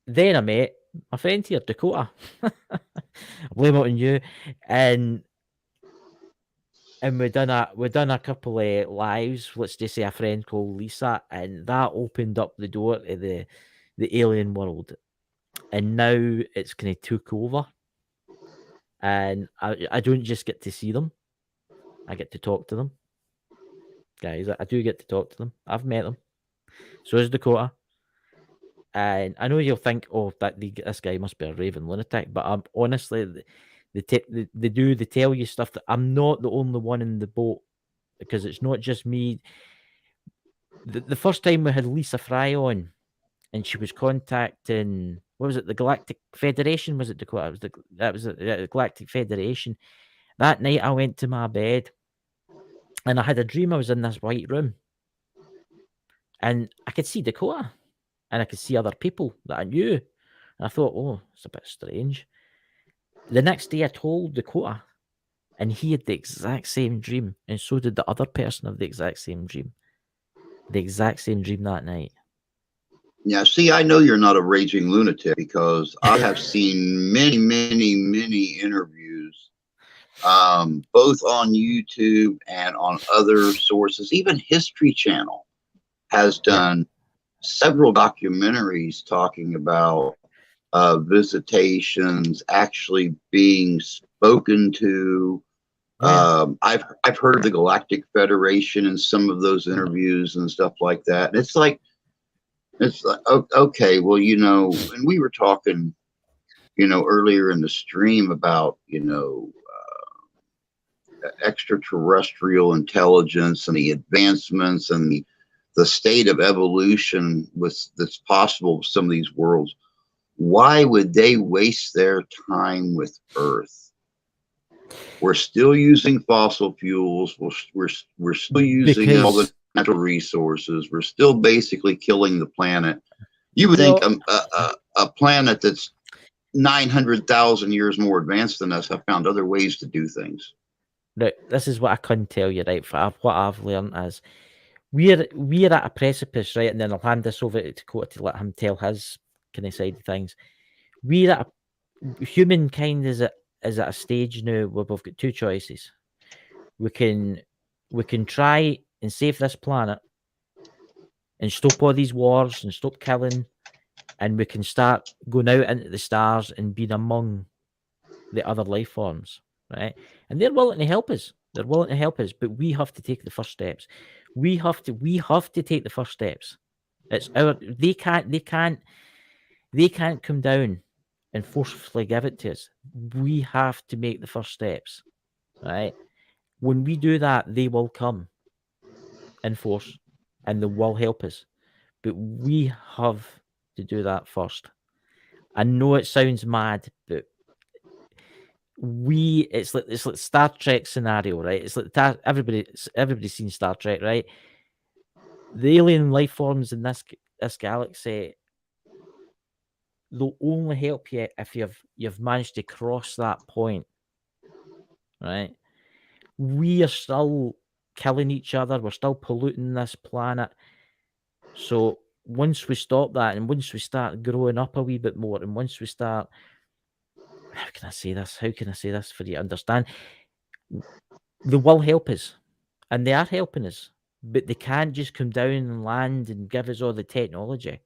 then I met my friend here, Dakota. I blame it on you. And we done a couple of lives. Let's just say a friend called Lisa, and that opened up the door to the alien world. And now it's kind of took over. And I don't just get to see them. I get to talk to them. Guys, I do get to talk to them. I've met them. So is Dakota. And I know you'll think, "Oh, this guy must be a raving lunatic," but I'm honestly, they tell you stuff that I'm not the only one in the boat, because it's not just me. The first time we had Lisa Fry on, and she was contacting, what was it, the Galactic Federation? Was it Dakota? That was the Galactic Federation. That night I went to my bed, and I had a dream I was in this white room, and I could see Dakota. And I could see other people that I knew. And I thought, "Oh, it's a bit strange." The next day I told Dakota, and he had the exact same dream. And so did the other person have the exact same dream. The exact same dream that night. Yeah, see, I know you're not a raging lunatic, because I have seen many, many, many interviews, both on YouTube and on other sources. Even History Channel has done several documentaries talking about visitations actually being spoken to. I've heard of the Galactic Federation in some of those interviews and stuff like that. And it's like, okay, well, and we were talking, earlier in the stream about, extraterrestrial intelligence and the advancements and the state of evolution that's possible with some of these worlds, why would they waste their time with Earth? We're still using fossil fuels. We're still using all the natural resources. We're still basically killing the planet. You would think a planet that's 900,000 years more advanced than us have found other ways to do things. Now, this is what I couldn't tell you, right? What I've learned is we're at a precipice, right? And then I'll hand this over to Dakota to let him tell his kind of side of things. Humankind is at a stage now where we've got two choices. We can try and save this planet and stop all these wars and stop killing, and we can start going out into the stars and being among the other life forms, right? And they're willing to help us. They're willing to help us, but we have to take the first steps. We have to take the first steps. It's they can't come down and forcefully give it to us. We have to make the first steps, right? When we do that, they will come in force and they will help us. But we have to do that first. I know it sounds mad, but it's like Star Trek scenario, right? It's like everybody's seen Star Trek, right? The alien life forms in this galaxy, they'll only help you if you've managed to cross that point, right? We are still killing each other. We're still polluting this planet. So once we stop that, and once we start growing up a wee bit more, and once we start, how can I say this for you to understand? They will help us, and they are helping us, but they can't just come down and land and give us all the technology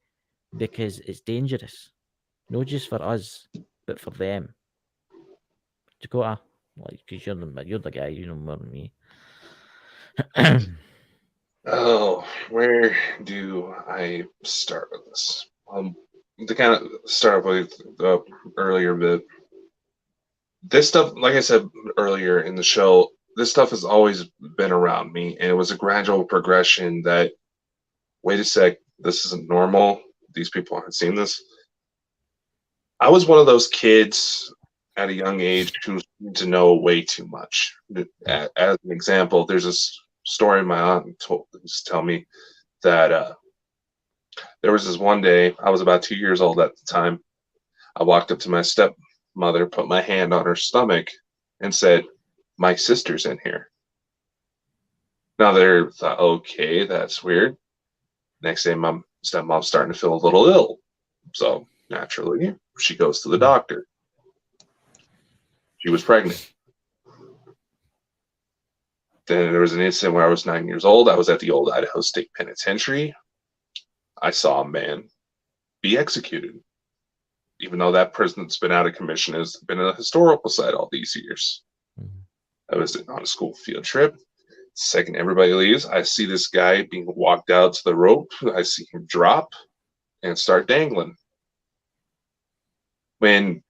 because it's dangerous. Not just for us, but for them. Dakota, because you're the guy, you know more than me. Oh, where do I start with this? To kind of start with the earlier bit, this stuff, like I said earlier in the show, this stuff has always been around me, and it was a gradual progression that, wait a sec, this isn't normal. These people haven't seen this. I was one of those kids at a young age who seemed to know way too much. As an example, there's this story my aunt used to tell me that there was this one day, I was about 2 years old at the time. I walked up to my stepmother, put my hand on her stomach, and said, "My sister's in here." Now they thought, okay, that's weird. Next day, my stepmom's starting to feel a little ill. So naturally, she goes to the doctor. She was pregnant. Then there was an incident where I was 9 years old. I was at the old Idaho State Penitentiary. I saw a man be executed, even though that person's been out of commission, has been a historical site all these years. I was on a school field trip. Second everybody leaves, I see this guy being walked out to the rope. I see him drop and start dangling. When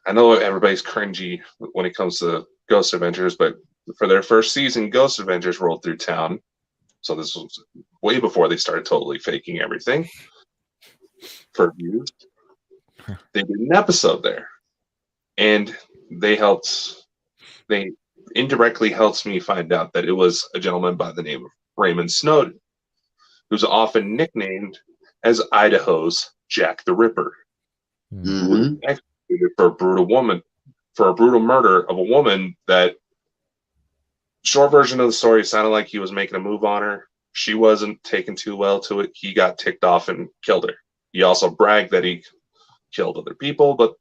I know everybody's cringy when it comes to Ghost Adventures, but for their first season, Ghost Adventures rolled through town. So this was way before they started totally faking everything for views. They did an episode there, and they indirectly helped me find out that it was a gentleman by the name of Raymond Snowden, who's often nicknamed as Idaho's Jack the Ripper. Who was executed for a brutal murder of a woman that, short version of the story, sounded like he was making a move on her. She wasn't taking too well to it. He got ticked off and killed her. He also bragged that he killed other people, but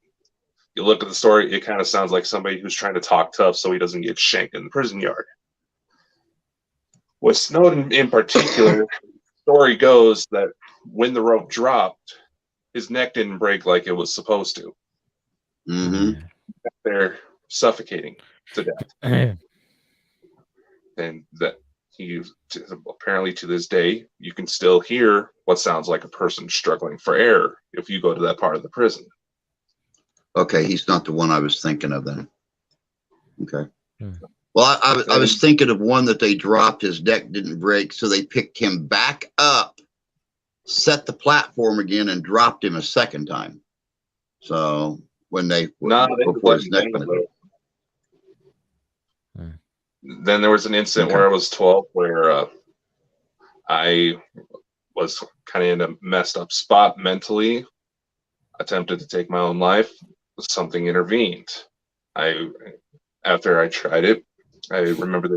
you look at the story, it kind of sounds like somebody who's trying to talk tough so he doesn't get shanked in the prison yard. With Snowden in particular, the story goes that when the rope dropped, his neck didn't break like it was supposed to. They're suffocating to death. And that he, apparently to this day, you can still hear what sounds like a person struggling for air if you go to that part of the prison. Okay, he's not the one I was thinking of then. Okay. Well, I was thinking of one that they dropped. His deck didn't break, so they picked him back up, set the platform again, and dropped him a second time. So when before his neck went up. Then there was an incident where I was 12 where I was kind of in a messed up spot mentally, attempted to take my own life. Something intervened. After I tried it, I remember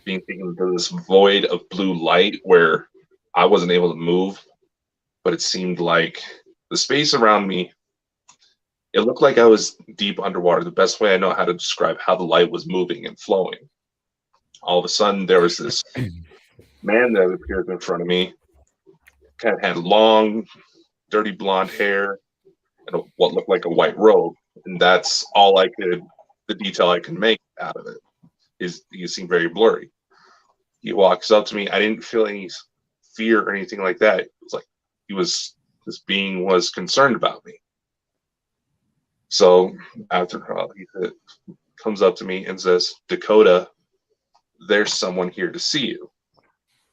being taken into this void of blue light where I wasn't able to move, but it seemed like the space around me, it looked like I was deep underwater. The best way I know how to describe how the light was moving and flowing. All of a sudden, there was this man that appeared in front of me. Kind of had long, dirty blonde hair and what looked like a white robe. And that's all the detail I can make out of it is he seemed very blurry. He walks up to me. I didn't feel any fear or anything like that. It was like this being was concerned about me. So after he comes up to me and says, "Dakota, there's someone here to see you."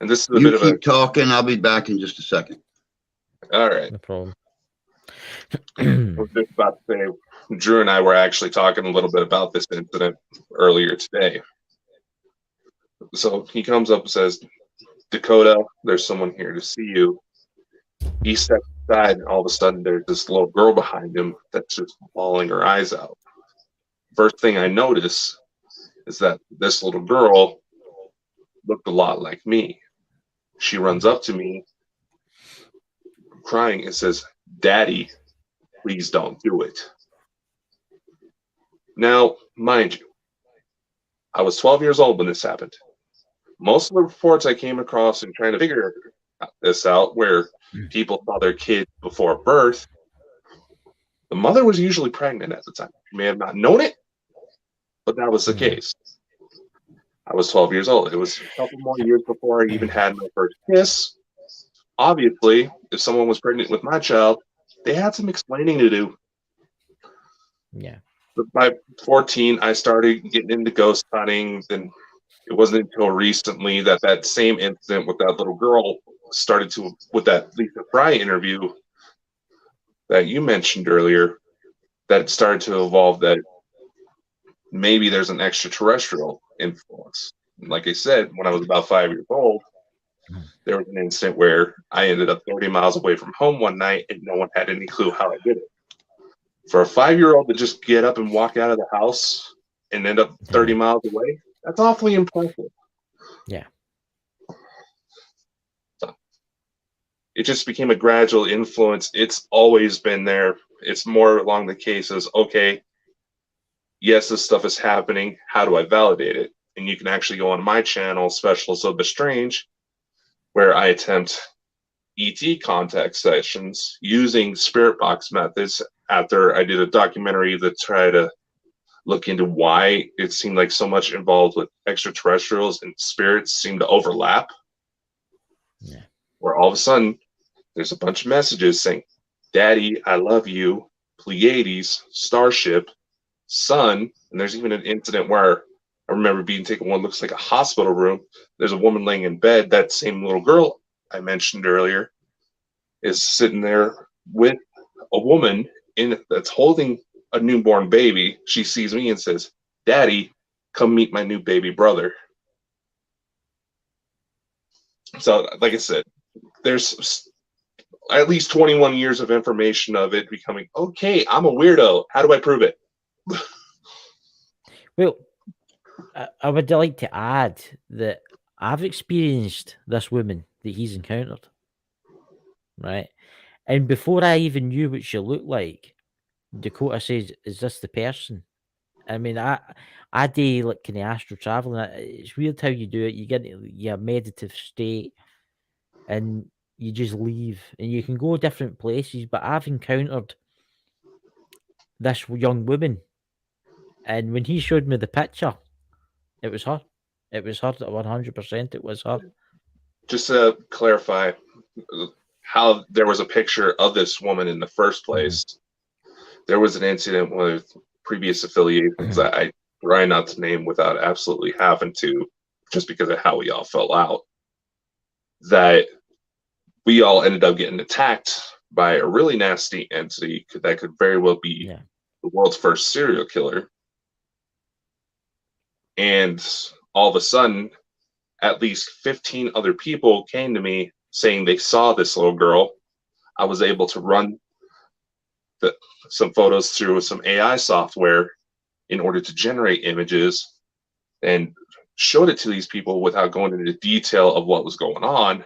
And this is a bit of a... You keep talking. I'll be back in just a second. All right. No problem. I was just about to say, Drew and I were actually talking a little bit about this incident earlier today. So he comes up and says, "Dakota, there's someone here to see you." He steps aside, and all of a sudden there's this little girl behind him that's just bawling her eyes out. First thing I notice is that this little girl looked a lot like me. She runs up to me, crying, and says, "Daddy, please don't do it." Now, mind you, I was 12 years old when this happened. Most of the reports I came across in trying to figure this out, where people saw their kids before birth, the mother was usually pregnant at the time. She may have not known it, but that was the case. I was 12 years old. It was a couple more years before I even had my first kiss. Obviously, if someone was pregnant with my child, they had some explaining to do. Yeah. But by 14, I started getting into ghost hunting. Then it wasn't until recently that same incident with that little girl started to, with that Lisa Fry interview that you mentioned earlier, that it started to evolve that maybe there's an extraterrestrial influence. And like I said, when I was about 5 years old, there was an incident where I ended up 30 miles away from home one night and no one had any clue how I did it. For a 5-year-old to just get up and walk out of the house and end up 30 miles away, that's awfully impressive. Yeah. So it just became a gradual influence. It's always been there. It's more along the cases, okay, yes, this stuff is happening. How do I validate it? And you can actually go on my channel, Specialists of the Strange, where I attempt ET contact sessions using spirit box methods after I did a documentary that tried to look into why it seemed like so much involved with extraterrestrials and spirits seemed to overlap. Yeah. Where all of a sudden there's a bunch of messages saying, "Daddy, I love you," Pleiades, Starship, Sun, and there's even an incident where I remember being taken one looks like a hospital room. There's a woman laying in bed. That same little girl I mentioned earlier is sitting there with a woman that's holding a newborn baby. She sees me and says, "Daddy, come meet my new baby brother." So, like I said, there's at least 21 years of information of it becoming, okay, I'm a weirdo. How do I prove it? Well, I would like to add that I've experienced this woman that he's encountered, right? And before I even knew what she looked like, Dakota says, "Is this the person?" I mean, I do like kind of astral traveling. It's weird how you do it. You get your meditative state, and you just leave, and you can go different places. But I've encountered this young woman, and when he showed me the picture, it was her. It was her. 100%. It was her. Just to clarify, how there was a picture of this woman in the first place. There was an incident with previous affiliations that I try not to name without absolutely having to, just because of how we all fell out, that we all ended up getting attacked by a really nasty entity that could very well be the world's first serial killer. And all of a sudden, at least 15 other people came to me saying they saw this little girl. I was able to run some photos through some AI software in order to generate images and showed it to these people without going into detail of what was going on.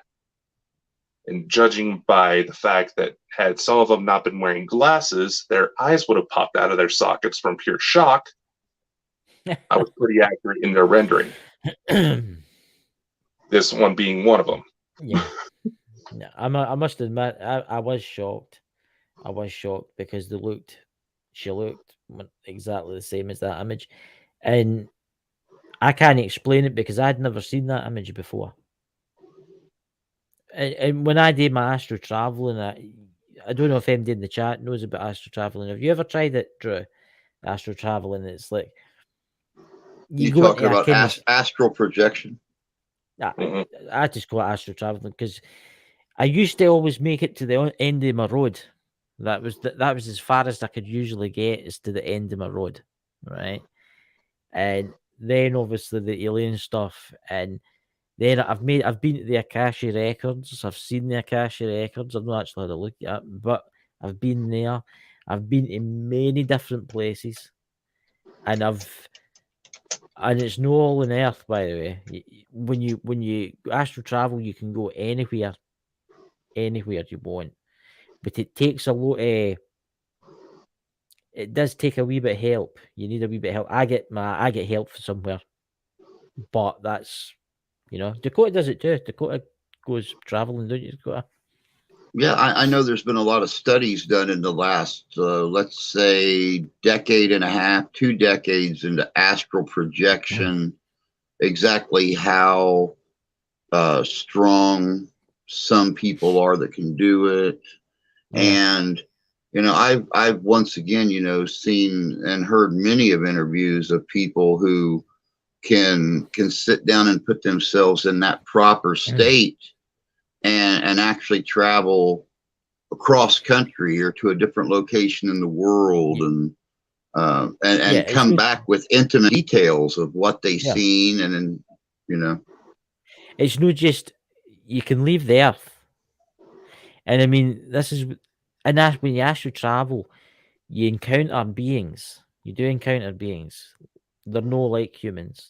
And judging by the fact that had some of them not been wearing glasses, their eyes would have popped out of their sockets from pure shock. I was pretty accurate in their rendering. This one being one of them. Yeah. I must admit, I was shocked. I was shocked because she looked exactly the same as that image. And I can't explain it because I'd never seen that image before. And when I did my astro traveling, I don't know if anybody in the chat knows about astro traveling. Have you ever tried it, Drew? Astro traveling, it's like you talking about astral projection. I just call it astro traveling because I used to always make it to the end of my road. That was as far as I could usually get, is to the end of my road, right? And then obviously the alien stuff, and then I've been to the Akasha records. I've seen the Akasha records. I've not actually had a look at it, but I've been there. I've been to many different places, and it's no all on earth, by the way. When you astral travel, you can go anywhere you want, but it takes a lot. It does take a wee bit of help. You need a wee bit of help. I get help from somewhere, but that's, Dakota does it too. Dakota goes traveling, don't you, Dakota? Yeah, I know there's been a lot of studies done in the last, let's say, decade and a half, 2 decades into astral projection, exactly how strong some people are that can do it. And, I've once again, seen and heard many of interviews of people who can sit down and put themselves in that proper state and actually travel across country or to a different location in the world and come back with intimate details of what they seen and it's not just you can leave the earth, and I mean when you astral travel, you encounter beings. You do encounter beings. They're no like humans.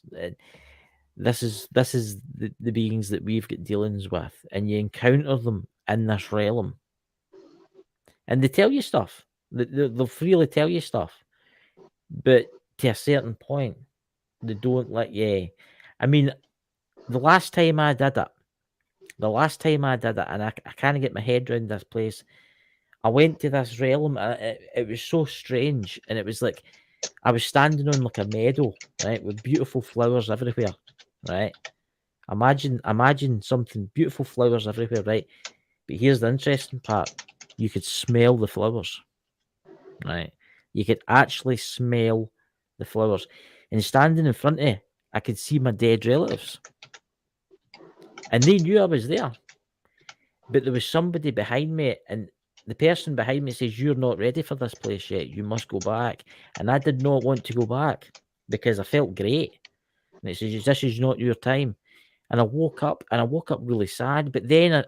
This is the beings that we've got dealings with, and you encounter them in this realm, and they tell you stuff. They'll freely tell you stuff, but to a certain point, they don't let you. I mean, the last time I did it, and I can't get my head around this place. I went to this realm, and it was so strange, and it was like I was standing on like a meadow, right, with beautiful flowers everywhere, right? Imagine something, beautiful flowers everywhere, right? But here's the interesting part: you could smell the flowers, right? You could actually smell the flowers, and standing in front of it, I could see my dead relatives, and they knew I was there, but there was somebody behind me, and the person behind me says, "You're not ready for this place yet. You must go back." And I did not want to go back because I felt great. And it says, "This is not your time." And I woke up really sad. But then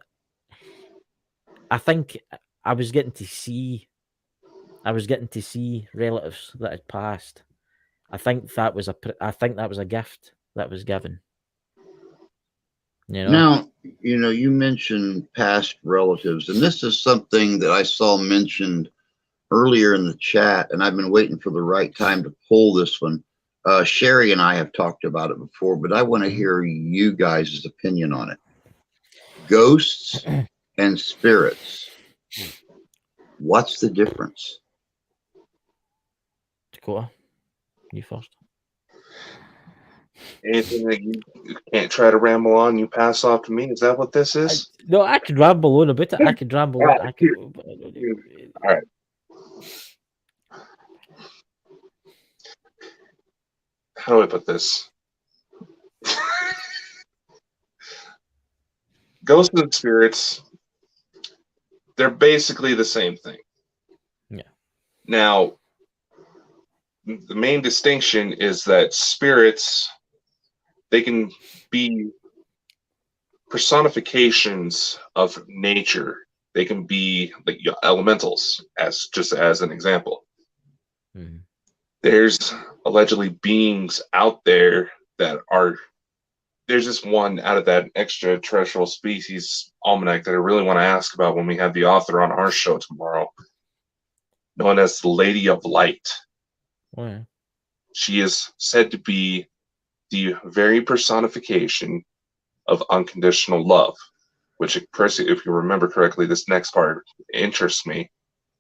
I think I was getting to see relatives that had passed. I think that was a gift that was given. Now, you mentioned past relatives, and this is something that I saw mentioned earlier in the chat, and I've been waiting for the right time to pull this one. Sherry and I have talked about it before, but I want to hear you guys' opinion on it. Ghosts and spirits. What's the difference? Dakota, you first. Anything that you can't try to ramble on, you pass off to me. Is that what this is? No, I could ramble on a bit. I could ramble on. All right. how do I put this? Ghosts and spirits, they're basically the same thing. Yeah. Now, the main distinction is that spirits, they can be personifications of nature. They can be like elementals, as an example. Mm-hmm. There's allegedly beings out there that are. There's just one out of that extraterrestrial species almanac that I really want to ask about when we have the author on our show tomorrow, known as the Lady of Light. Oh, yeah. She is said to be the very personification of unconditional love, which, if you remember correctly, this next part interests me,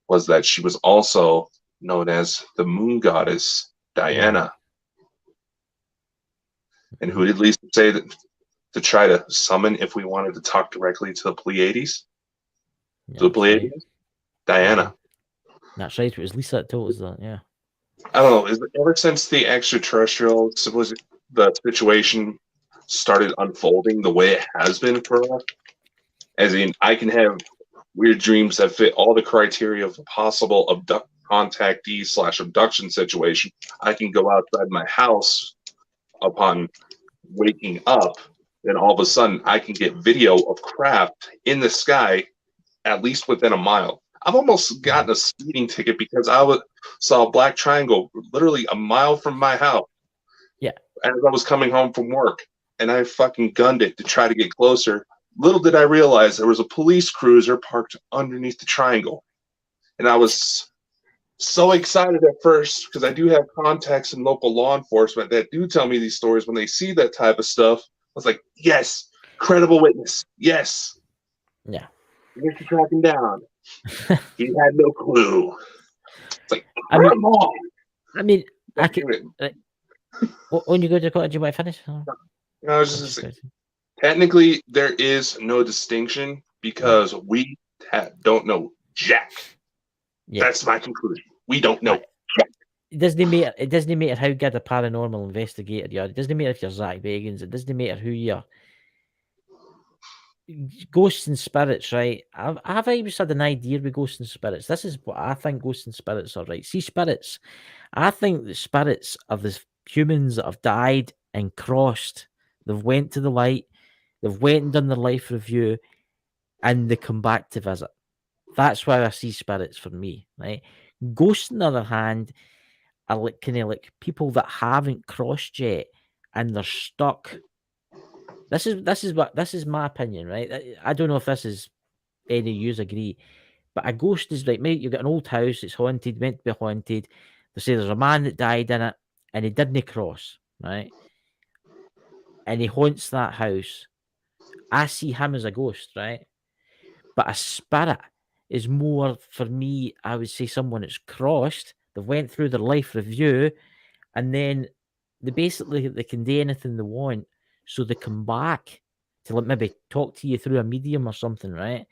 was that she was also known as the moon goddess Diana. And who did Lisa say that to try to summon if we wanted to talk directly to the Pleiades? Yeah, To the Pleiades? right. Diana. That's right. It was Lisa that told us that. Yeah. I don't know. Ever since the extraterrestrial the situation started unfolding the way it has been for us, as in, I can have weird dreams that fit all the criteria of a possible contactee/abduction situation. I can go outside my house upon waking up, and all of a sudden I can get video of craft in the sky at least within a mile. I've almost gotten a speeding ticket because saw a black triangle literally a mile from my house. Yeah. As I was coming home from work, and I fucking gunned it to try to get closer. Little did I realize there was a police cruiser parked underneath the triangle. And I was so excited at first because I do have contacts in local law enforcement that do tell me these stories when they see that type of stuff. I was like, yes, credible witness. Yes. Yeah. Here's to track him down. He had no clue. It's like, I mean, come on. I mean, I could. When you go to the cottage, you might finish. I was just saying, technically, there is no distinction because we don't know jack. Yeah. That's my conclusion. We don't know jack. It doesn't matter how good a paranormal investigator you are. It doesn't matter if you're Zach Bagans. It doesn't matter who you are. Ghosts and spirits, right? I've always had an idea with ghosts and spirits. This is what I think ghosts and spirits are, right? See, spirits. I think the spirits of the humans that have died and crossed. They've went to the light. They've went and done their life review, and they come back to visit. That's why I see spirits for me, right? Ghosts, on the other hand, are like kind of like people that haven't crossed yet, and they're stuck. This is my opinion, right? I don't know if this is any of you agree, but a ghost is like, mate, you've got an old house, it's haunted, meant to be haunted. They say there's a man that died in it, and he didn't cross, right? And he haunts that house. I see him as a ghost, right? But a spirit is more, for me, I would say someone that's crossed, they've went through their life review, and then they can do anything they want, so they come back to like maybe talk to you through a medium or something, right?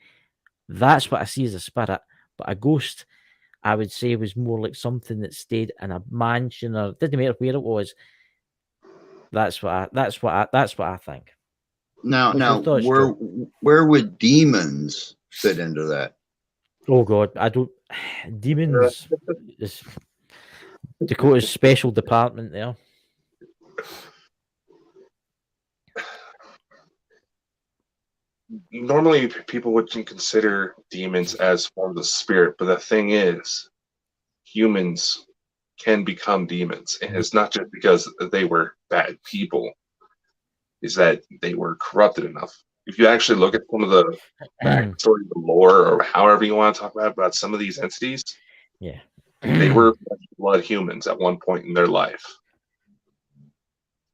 That's what I see as a spirit. But a ghost, I would say, was more like something that stayed in a mansion, or didn't matter where it was. That's what I think. Now, where would demons fit into that? Oh God, I don't. Demons is Dakota's special department there. Normally, people would consider demons as forms of spirit, but the thing is, humans can become demons, and it's not just because they were bad people; is that they were corrupted enough. If you actually look at some of the backstory, the lore, or however you want to talk about some of these entities, yeah, they were blood humans at one point in their life.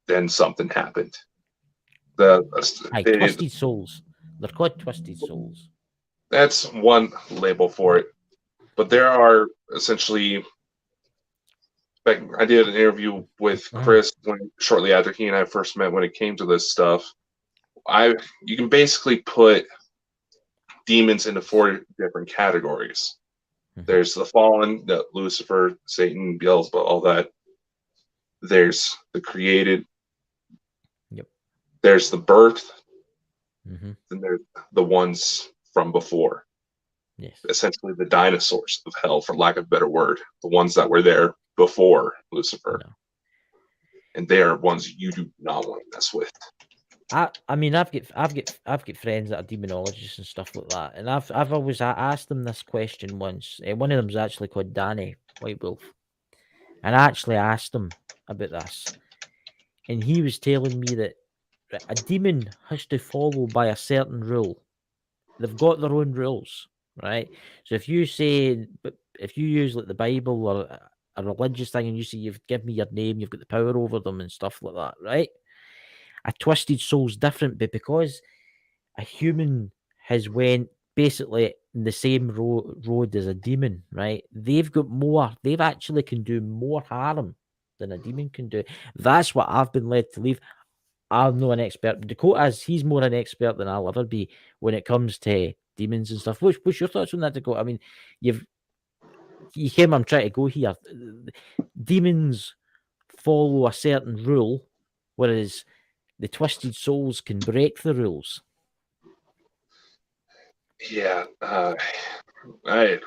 Then something happened. Twisted souls. They're called twisted souls. That's one label for it. But there are essentially. I did an interview with Chris shortly after he and I first met when it came to this stuff. You can basically put demons into 4 different categories. There's the fallen, Lucifer, Satan, Beelzebub, all that. there's the created, Yep. there's the birth, Mm-hmm. and there's the ones from before. Yes. Essentially the dinosaurs of hell, for lack of a better word, the ones that were there before Lucifer. No. And they are ones you do not want to mess with. I mean, I've got friends that are demonologists and stuff like that, and I've always asked them this question once. One of them's actually called Danny White Wolf, and I actually asked him about this, and he was telling me that a demon has to follow by a certain rule. They've got their own rules, right? So if you use like the Bible or a religious thing, and you say you've given me your name, you've got the power over them and stuff like that, right? A twisted soul's different, but because a human has went basically in the same road as a demon, right? They've actually can do more harm than a demon can do. That's what I've been led to believe. I'm not an expert. Dakota's, he's more an expert than I'll ever be when it comes to demons and stuff. What's your thoughts on that, Dakota? I mean, you hear I'm trying to go here. Demons follow a certain rule, whereas the twisted souls can break the rules. Yeah, I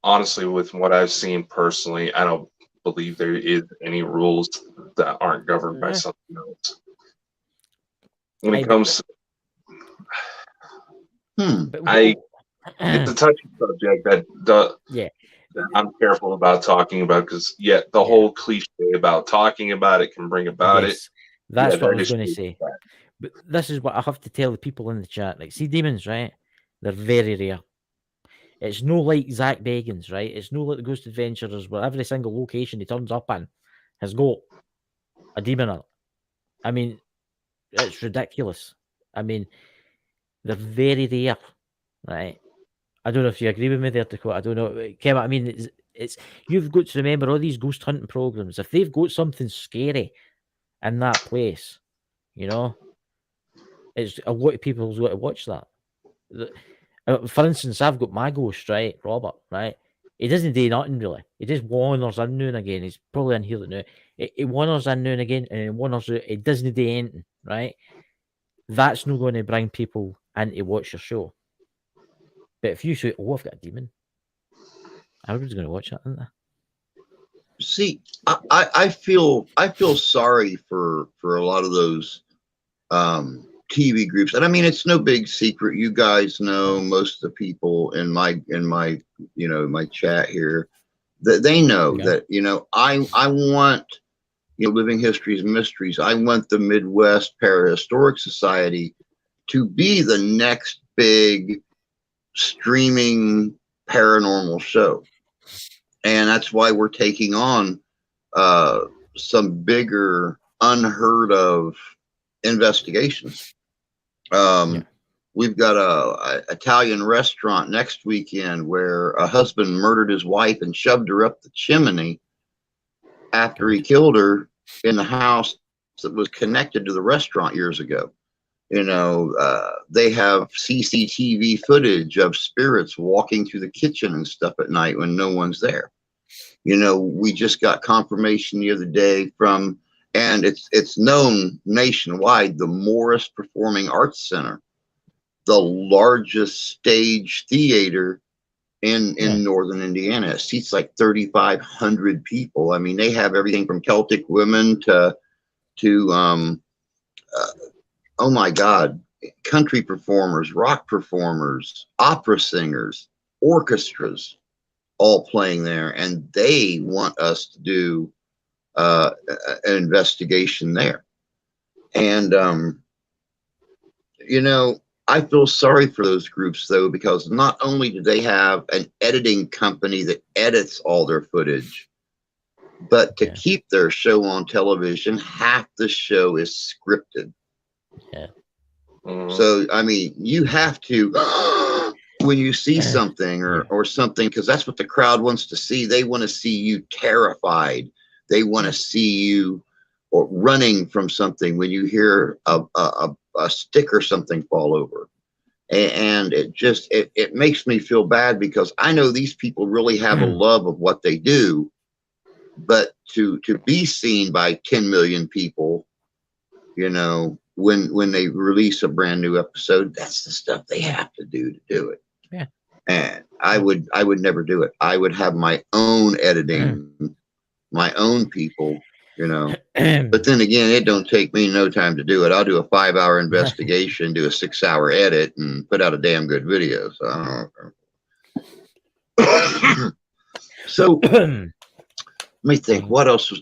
honestly, with what I've seen personally, I don't believe there is any rules that aren't governed by something else. When it comes to, it's a touchy subject that I'm careful about talking about, because the whole cliche about talking about it can bring about it. That's what I was going to say. But this is what I have to tell the people in the chat. Like, see, demons, right? They're very rare. It's no like Zach Bagans, right? It's no like the Ghost Adventurers, where every single location he turns up in has got a demon on it. I mean, it's ridiculous. I mean, they're very rare, right? I don't know if you agree with me there, Dakota. I don't know, Kim. I mean, it's you've got to remember all these ghost hunting programs. If they've got something scary in that place, you know, it's a lot of people's got to watch that. For instance, I've got my ghost, right, Robert, right? He doesn't do nothing really. He just wanders in now and again. He's probably in here now. He wanders in now and again, and he wanders out. He doesn't do anything, right? That's not going to bring people in to watch your show. But if you say, "Oh, I've got a demon," everybody's going to watch that, isn't they? See, I feel sorry for a lot of those TV groups, and I mean, it's no big secret. You guys know, most of the people in my my chat here, that they know that I want Living Histories and Mysteries. I want the Midwest Parahistoric Society to be the next big streaming paranormal show, and that's why we're taking on some bigger, unheard of investigations. We've got a Italian restaurant next weekend where a husband murdered his wife and shoved her up the chimney after he killed her in the house that was connected to the restaurant years ago. They have CCTV footage of spirits walking through the kitchen and stuff at night when no one's there. We just got confirmation the other day from, and it's known nationwide, the Morris Performing Arts Center, the largest stage theater in northern Indiana. It seats like 3,500 people. I mean, they have everything from Celtic women to oh my God, country performers, rock performers, opera singers, orchestras, all playing there, and they want us to do an investigation there. And I feel sorry for those groups, though, because not only do they have an editing company that edits all their footage, but to keep their show on television, half the show is scripted. Yeah. So, I mean, you have to, when you see something or something, because that's what the crowd wants to see. They want to see you terrified. They want to see you or running from something when you hear a stick or something fall over. And it makes me feel bad, because I know these people really have a love of what they do. But to be seen by 10 million people, you know, when they release a brand new episode, that's the stuff they have to do it. Yeah. And I would never do it. I would have my own editing, my own people, you know. But then again, it don't take me no time to do it. I'll do a 5-hour investigation, do a 6-hour edit, and put out a damn good video. So I don't know. So let me think. What else was?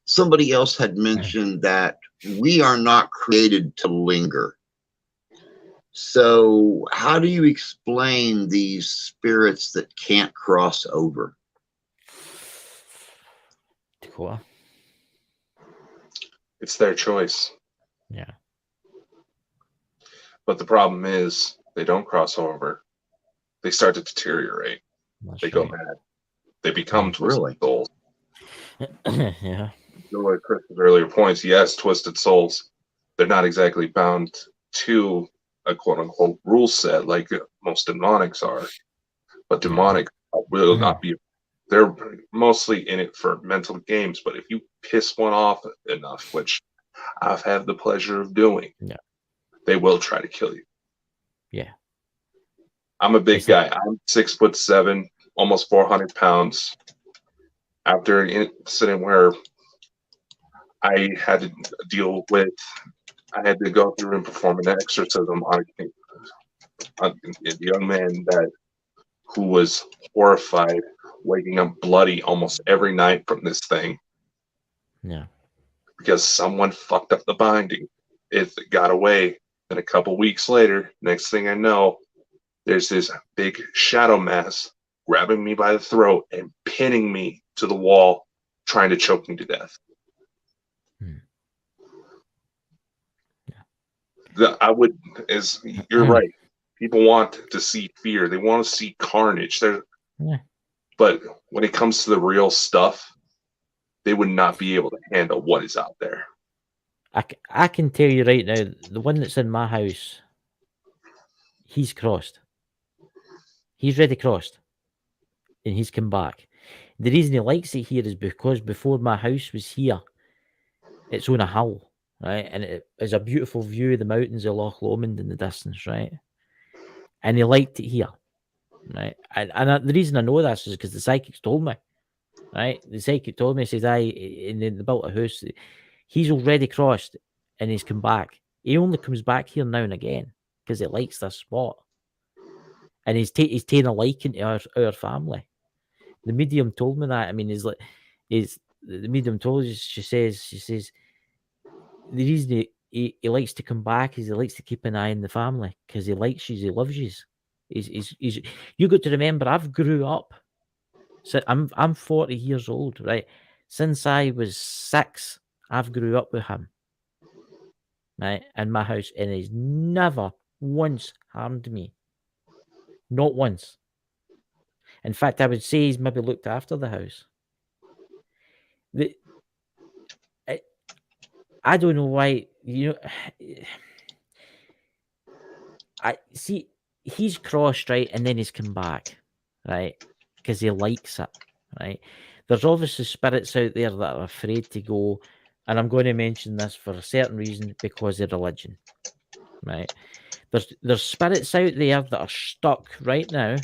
Somebody else had mentioned that we are not created to linger. So how do you explain these spirits that can't cross over? Dakota. It's their choice. Yeah. But the problem is they don't cross over. They start to deteriorate. They go mad. They become twisted souls. Yeah. Like Chris's earlier points, yes, twisted souls. They're not exactly bound to a quote-unquote rule set like most demonics are. But demonic will not be. They're mostly in it for mental games. But if you piss one off enough, which I've had the pleasure of doing, they will try to kill you. Yeah. I'm a big guy. I'm 6'7", almost 400 pounds. After an incident where I had to deal with, I had to go through and perform an exorcism on a young man who was horrified, waking up bloody almost every night from this thing. Yeah. Because someone fucked up the binding. It got away. And a couple weeks later, next thing I know, there's this big shadow mass grabbing me by the throat and pinning me to the wall, trying to choke me to death. You're right. People want to see fear. They want to see carnage. But when it comes to the real stuff, they would not be able to handle what is out there. I can tell you right now, the one that's in my house, he's crossed. He's already crossed. And he's come back. The reason he likes it here is because before my house was here, it's on a hill, right? And it is a beautiful view of the mountains of Loch Lomond in the distance, right? And he liked it here, right? And the reason I know this is because the psychics told me, right? The psychic told me, he says, and they built a house. He's already crossed and he's come back. He only comes back here now and again because he likes this spot. And he's taken a liking to our family. The medium told me that. I mean, the medium told us, she says, the reason he likes to come back is he likes to keep an eye on the family because he likes you, he loves you. He's you got to remember, I've grew up. So I'm 40 years old, right? Since I was 6, I've grew up with him, right, in my house, and he's never once harmed me. Not once. In fact, I would say he's maybe looked after the house. I don't know why, I see he's crossed, right, and then he's come back, right, because he likes it, right. There's obviously spirits out there that are afraid to go, and I'm going to mention this for a certain reason, because of religion, right. There's spirits out there that are stuck right now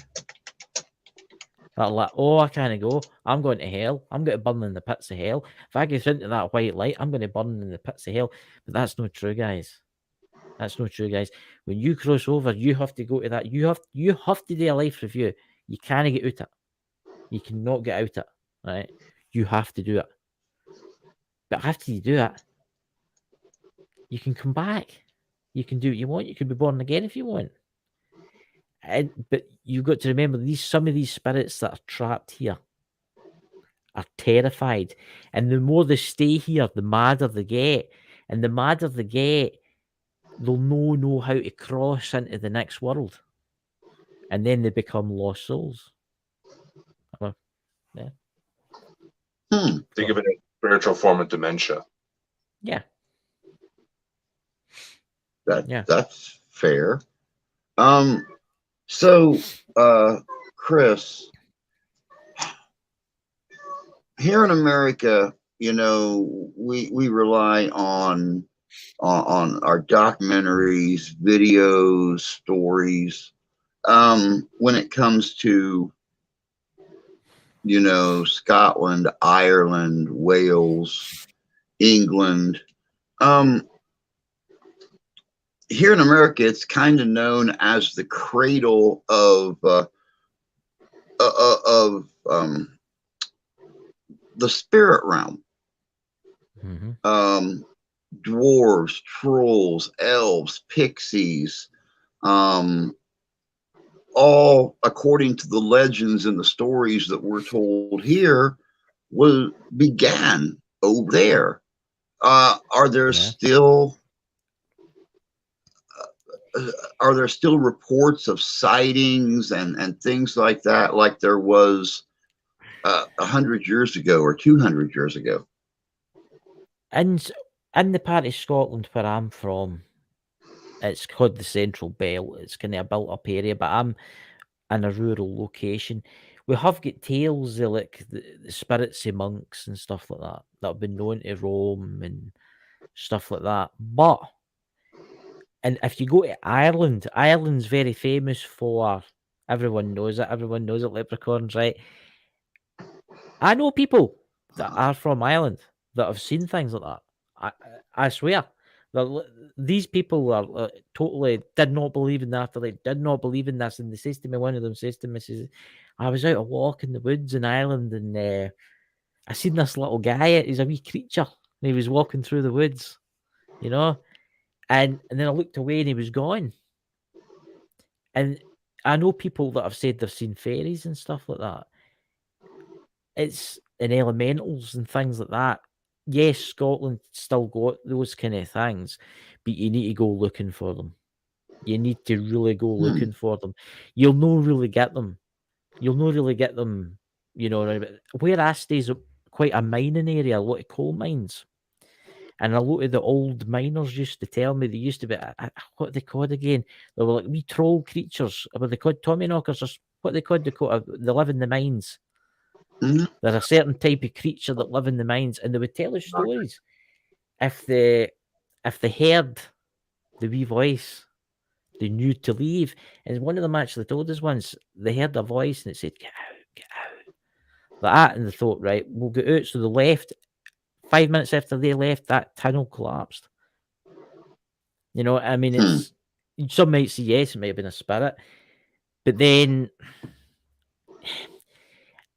that are like, oh, I can't go. I'm going to hell. I'm going to burn in the pits of hell. If I get into that white light, I'm going to burn in the pits of hell. But that's not true, guys. That's not true, guys. When you cross over, you have to go to that. You have to do a life review. You can't get out it. You cannot get out it, right? You have to do it. But after you do it, you can come back. You can do what you want. You can be born again if you want. But you've got to remember, some of these spirits that are trapped here are terrified. And the more they stay here, the madder they get. And the madder they get, they'll know how to cross into the next world. And then they become lost souls. Yeah. Think of it as a spiritual form of dementia. Yeah. That's fair. So, Chris, here in America, you know, we rely on our documentaries, videos, stories. When it comes to, you know, Scotland, Ireland, Wales, England, here in America, it's kind of known as the cradle of the spirit realm. Mm-hmm. Dwarves, trolls, elves, pixies, all according to the legends and the stories that we're told here, began over there. Are there still reports of sightings and things like that, like there was 100 years ago or 200 years ago? And in the part of Scotland where I'm from, it's called the Central Belt. It's kind of a built-up area, but I'm in a rural location. We have got tales of like the spirits of monks and stuff like that have been known to roam and stuff like that. But and if you go to Ireland, Ireland's very famous for, everyone knows it, leprechauns, right? I know people that are from Ireland that have seen things like that. I swear. These people are totally did not believe in the afterlife, did not believe in this. And they says to me, one of them says to me, says, I was out a walk in the woods in Ireland and I seen this little guy. He's a wee creature. And he was walking through the woods, you know? And then I looked away and he was gone. And I know people that have said they've seen fairies and stuff like that. It's in elementals and things like that. Yes, Scotland still got those kind of things, but you need to go looking for them. You need to really go looking for them. You'll not really get them. You know, where I stay is quite a mining area, a lot of coal mines. And a lot of the old miners used to tell me they used to be, what are they called again? They were like wee troll creatures. Were they called Tommyknockers or what they called? They live in the mines. Mm-hmm. There's a certain type of creature that live in the mines, and they would tell us stories. If they heard the wee voice, they knew to leave. And one of them actually told us once they heard a voice and it said, "Get out, get out." Like that, and they thought, right, we'll get out. So they left. 5 minutes after they left, that tunnel collapsed. You know, I mean, it's some might say yes, it may have been a spirit, but then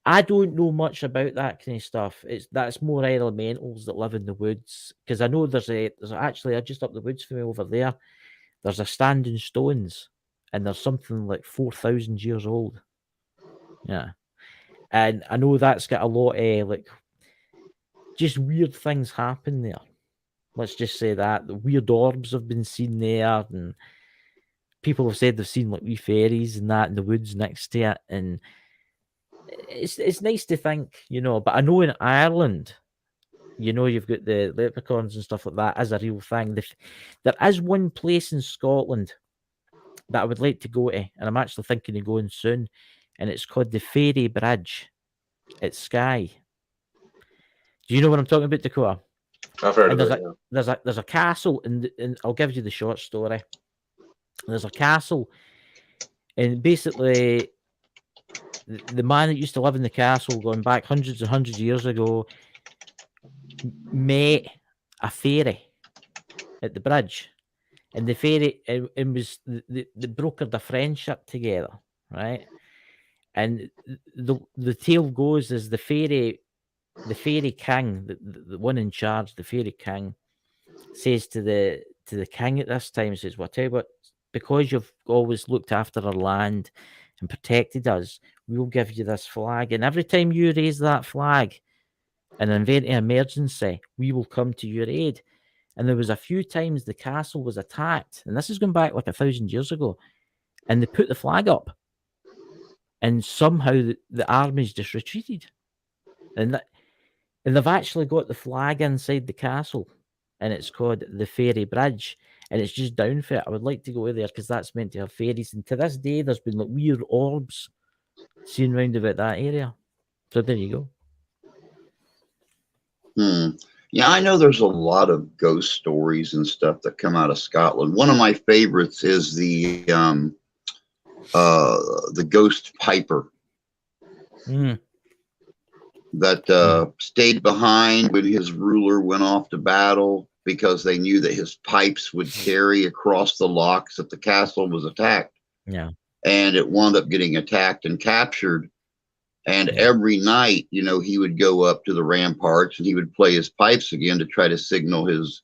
I don't know much about that kind of stuff. That's more elementals that live in the woods, because I know there's actually just up the woods from me over there. There's a standing stones, and there's something like 4,000 years old. Yeah, and I know that's got a lot of like just weird things happen there. Let's just say that the weird orbs have been seen there, and people have said they've seen like wee fairies and that in the woods next to it, and it's nice to think, you know. But I know in Ireland, you know, you've got the leprechauns and stuff like that as a real thing. There is one place in Scotland that I would like to go to, and I'm actually thinking of going soon, and it's called the Fairy Bridge. It's Skye. Do you know what I'm talking about, Dakota? I've heard of And it. there's a castle, and I'll give you the short story. There's a castle, and basically, the man that used to live in the castle, going back hundreds and hundreds of years ago, met a fairy at the bridge, and the fairy and was they brokered a friendship together, right? And the tale goes is the fairy king, the one in charge, the fairy king, says to the king at this time, says, "Well, I tell you what, because you've always looked after our land and protected us, we'll give you this flag. And every time you raise that flag in an event of emergency, we will come to your aid." And there was a few times the castle was attacked, and this is going back like 1,000 years ago, and they put the flag up, and somehow the armies just retreated, and they've actually got the flag inside the castle, and it's called the Fairy Bridge, and it's just down for it. I would like to go there because that's meant to have fairies, and to this day there's been like weird orbs seen round about that area. So there you go. Yeah, I know there's a lot of ghost stories and stuff that come out of Scotland. One of my favorites is the ghost piper that stayed behind when his ruler went off to battle because they knew that his pipes would carry across the locks if the castle was attacked. Yeah. And it wound up getting attacked and captured. And every night, he would go up to the ramparts and he would play his pipes again to try to signal his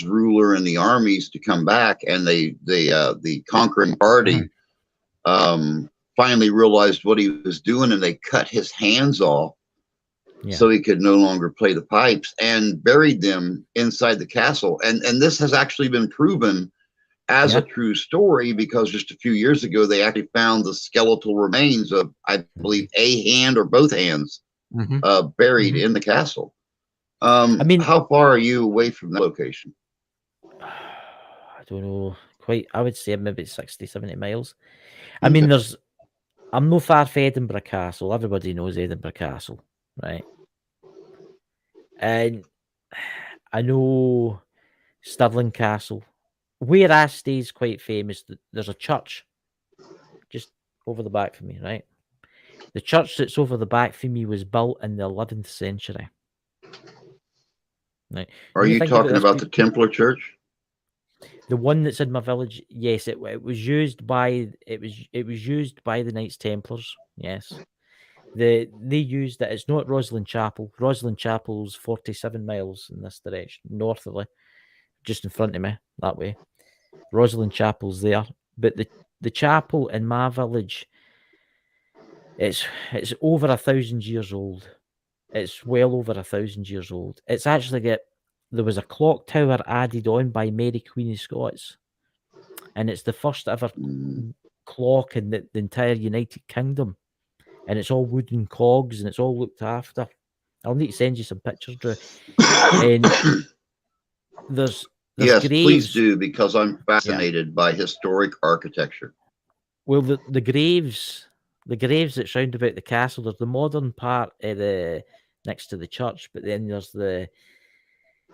ruler and the armies to come back. And the conquering party finally realized what he was doing, and they cut his hands off so he could no longer play the pipes, and buried them inside the castle. And this has actually been proven as a true story, because just a few years ago they actually found the skeletal remains of, I believe, a hand or both hands buried in the castle. How far are you away from that location? I don't know quite. I would say maybe 60, 70 miles. I mean, I'm no far from Edinburgh Castle. Everybody knows Edinburgh Castle, right? And I know Stirling Castle. Where I stay is quite famous. There's a church just over the back from me, right? The church that's over the back from me was built in the 11th century. Right. Are you talking about the Templar Church? The one that's in my village, yes. It was used by the Knights Templars. Yes, they used it. It's not Rosslyn Chapel. Rosslyn Chapel's 47 miles in this direction, northerly, just in front of me that way. Rosslyn Chapel's there, but the chapel in my village, it's over 1,000 years old. It's well over 1,000 years old. It's actually there was a clock tower added on by Mary Queen of Scots, and it's the first ever clock in the entire United Kingdom, and it's all wooden cogs and it's all looked after. I'll need to send you some pictures, Drew. And there's yes, graves. Please do, because I'm fascinated by historic architecture. Well, the graves that surround about the castle, there's the modern part of next to the church, but then there's the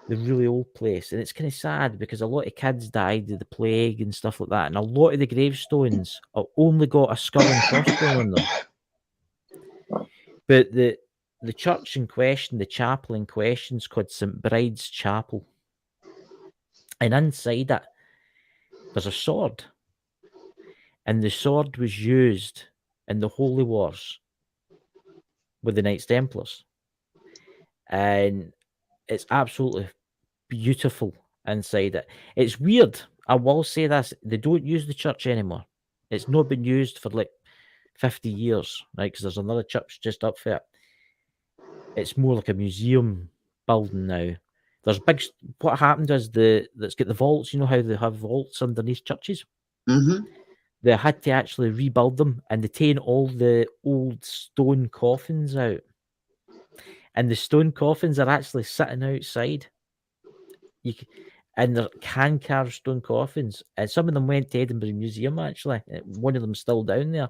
really old place, and it's kind of sad because a lot of kids died of the plague and stuff like that, and a lot of the gravestones have only got a skull and crossbones on them. But the church in question, the chapel in question, is called St. Bride's Chapel, and inside it there's a sword, and the sword was used in the Holy Wars with the Knights Templars, and it's absolutely beautiful inside it. It's weird. I will say this. They don't use the church anymore. It's not been used for like 50 years, right? Because there's another church just up there. It's more like a museum building now. There's big... What happened is let's get the vaults. You know how they have vaults underneath churches? Mm-hmm. They had to actually rebuild them, and they taken all the old stone coffins out. And the stone coffins are actually sitting outside. And they're hand-carved stone coffins. And some of them went to Edinburgh Museum, actually. One of them's still down there.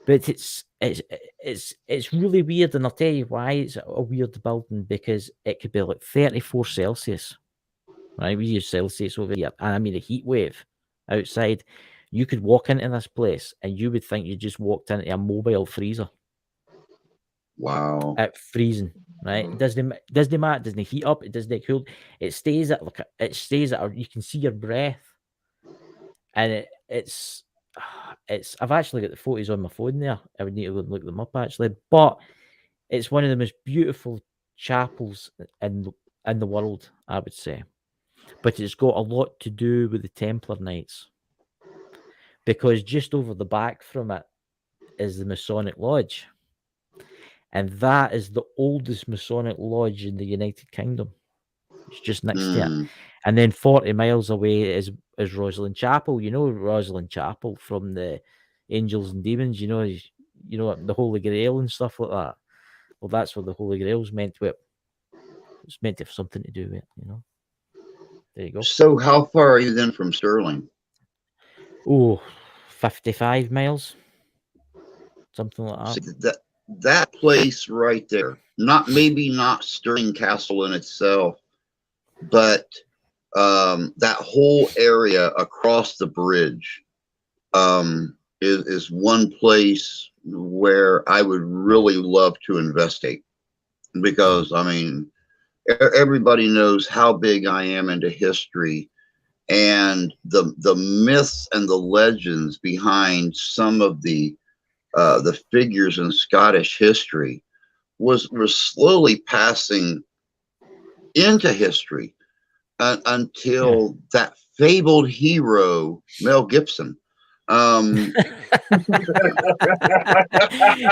But it's really weird, and I'll tell you why it's a weird building, because it could be like 34 Celsius. Right? We use Celsius over here. And I mean a heat wave outside. You could walk into this place and you would think you just walked into a mobile freezer. Wow. At freezing, right? It doesn't matter, it doesn't heat up, it doesn't cool. It stays at you can see your breath. And it's I've actually got the photos on my phone there. I would need to look them up actually. But it's one of the most beautiful chapels in the world, I would say. But it's got a lot to do with the Templar Knights. Because just over the back from it is the Masonic Lodge. And that is the oldest Masonic lodge in the United Kingdom. It's just next to it. And then 40 miles away is Rosslyn Chapel. You know Rosslyn Chapel from the Angels and Demons. You know the Holy Grail and stuff like that. Well, that's what the Holy Grail's meant to it. It's meant to have something to do with it, you know. There you go. So how far are you then from Stirling? Oh, 55 miles. Something like that. See, that place right there. maybe not Stirling Castle in itself, but that whole area across the bridge is one place where I would really love to investigate, because I mean, everybody knows how big I am into history, and the myths and the legends behind some of the figures in Scottish history was slowly passing into history until that fabled hero Mel Gibson.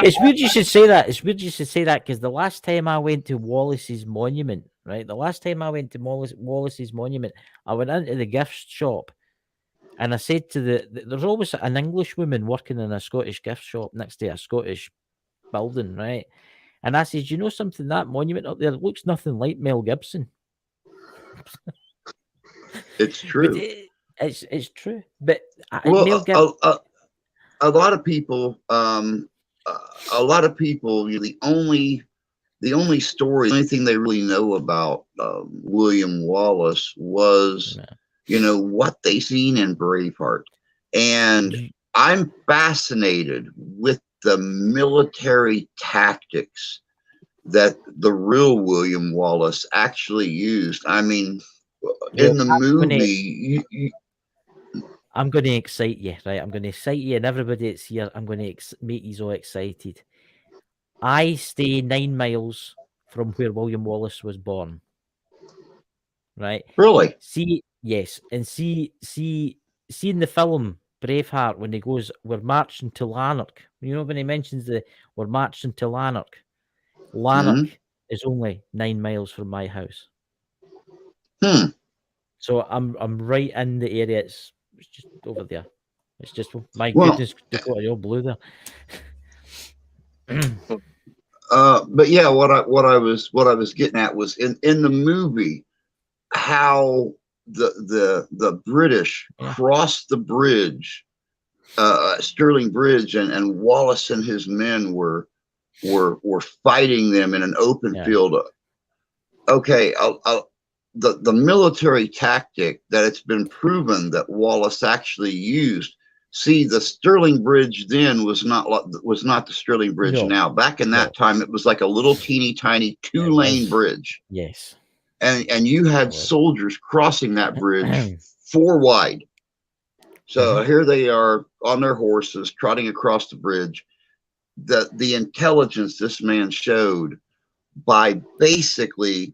It's weird you should say that. It's weird you should say that, because the last time I went to Wallace's monument, right? The last time I went to Wallace's monument, I went into the gift shop, and I said to there's always an English woman working in a Scottish gift shop next to a Scottish building, right? And I said, you know something, that monument up there looks nothing like Mel Gibson. It's true. It's true. But well, Mel Gibson, a lot of people, you know, the only story, the only thing they really know about William Wallace was, you know, what they seen in Braveheart. And I'm fascinated with the military tactics that the real William Wallace actually used. I mean, in the movie, I'm going to excite you, right? I'm going to excite you, and everybody that's here, I'm going to make you all excited. I stay 9 miles from where William Wallace was born. Right? Really? Yes, and see in the film Braveheart, when he goes, "We're marching to Lanark." You know, when he mentions "we're marching to Lanark," Lanark is only 9 miles from my house. So I'm right in the area. It's just over there. It's just, my goodness, Dakota, you're blue there. But yeah, what I was getting at was in the movie, how the British crossed the bridge, Stirling Bridge, and Wallace and his men were fighting them in an open field. Okay, the military tactic that it's been proven that Wallace actually used. See, the Stirling Bridge then was not the Stirling Bridge now. Back in that time, it was like a little teeny tiny 2-lane bridge. Yes. And you had soldiers crossing that bridge 4 wide. So here they are on their horses trotting across the bridge. The intelligence this man showed by basically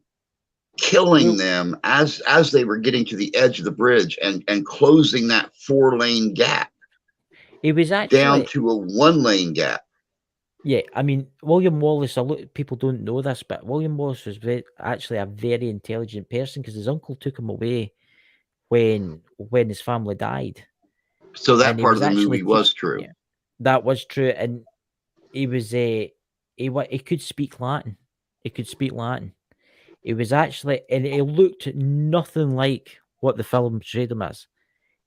killing them as they were getting to the edge of the bridge and closing that 4-lane gap. It was actually down to a 1-lane gap. Yeah, I mean, William Wallace, a lot of people don't know this, but William Wallace was actually a very intelligent person, because his uncle took him away when his family died. So that part of the movie was true. Yeah, that was true, and he was he could speak Latin. He could speak Latin. It was actually, and it looked nothing like what the film portrayed him as.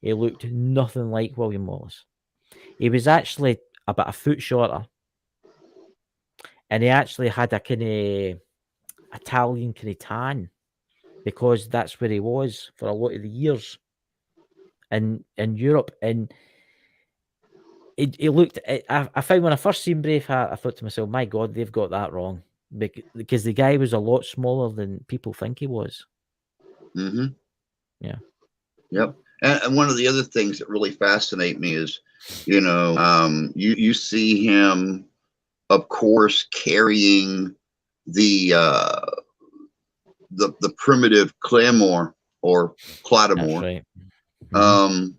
It looked nothing like William Wallace. He was actually about a foot shorter. And he actually had a kind of Italian kind of tan, because that's where he was for a lot of the years in Europe. And it looked, I found when I first seen Braveheart, I thought to myself, my God, they've got that wrong. Because the guy was a lot smaller than people think he was. Mm-hmm. Yeah. Yep. And one of the other things that really fascinate me is, you know, you see him, of course, carrying the primitive claymore or claymore. That's right.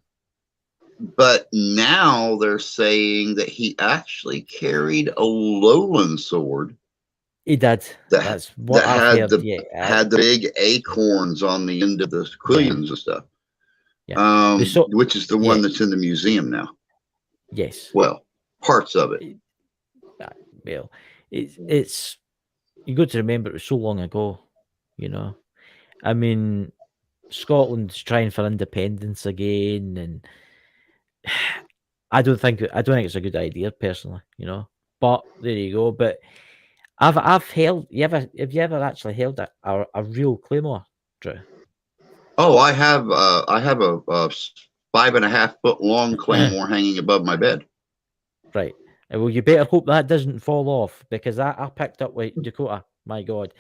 But now they're saying that he actually carried a lowland sword. He did. That's what had the big acorns on the end of the quillions and stuff. Yeah. Which is the one that's in the museum now. Yes. Well, parts of it. Well, it's you got to remember it was so long ago, you know. I mean, Scotland's trying for independence again, and I don't think it's a good idea personally, you know. But there you go. But I've held. Have you ever actually held a real claymore, Drew? Oh, I have a 5.5 foot long claymore hanging above my bed. Right. Well, you better hope that doesn't fall off, because I picked up with Dakota. My God,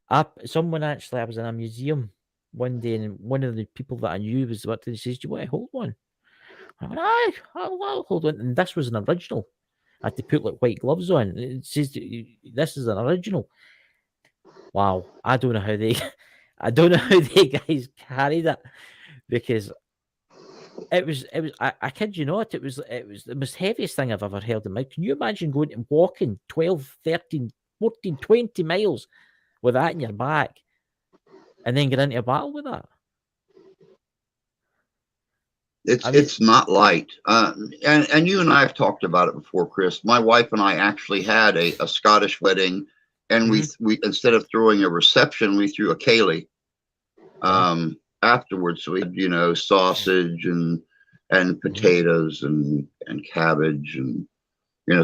I was in a museum one day, and one of the people that I knew was what he says, "Do you want to hold one?" I went, I'll hold one. And this was an original. I had to put like white gloves on. It says this is an original. Wow, I don't know how they guys carried it, because it was I kid you not, it was the most heaviest thing I've ever held in my life. Can you imagine going and walking 12, 13, 14, 20 miles with that in your back and then get into a battle with that? It's not light. And you and I have talked about it before, Chris. My wife and I actually had a Scottish wedding, and we instead of throwing a reception, we threw a ceilidh afterwards. So we had, sausage and potatoes and cabbage and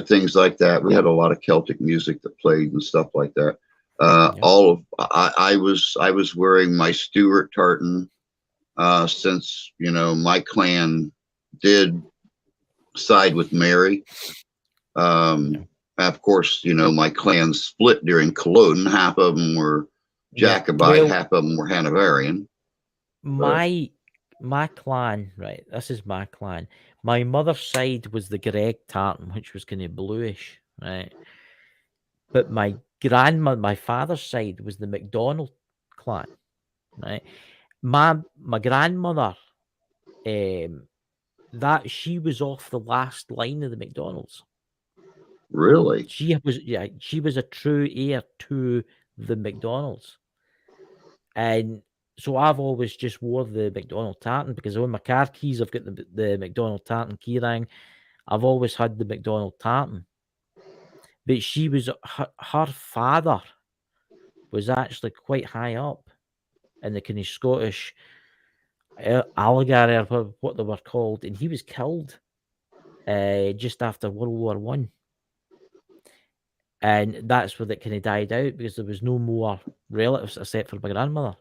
things like that. We had a lot of Celtic music that played and stuff like that. I was wearing my Stuart tartan, since my clan did side with Mary. Of course, my clan split during Culloden. Half of them were Jacobite, half of them were Hanoverian. My clan, right? This is my clan. My mother's side was the Gregg tartan, which was kind of bluish, right? But my father's side was the MacDonald clan, right? My grandmother, that she was off the last line of the McDonald's. Really? She was a true heir to the McDonald's, and so I've always just wore the McDonald tartan, because on my car keys I've got the McDonald tartan keyring. I've always had the McDonald tartan, but she was her father was actually quite high up in the kind of Scottish Alligator, or what they were called, and he was killed just after World War One, and that's where it kind of died out, because there was no more relatives except for my grandmother.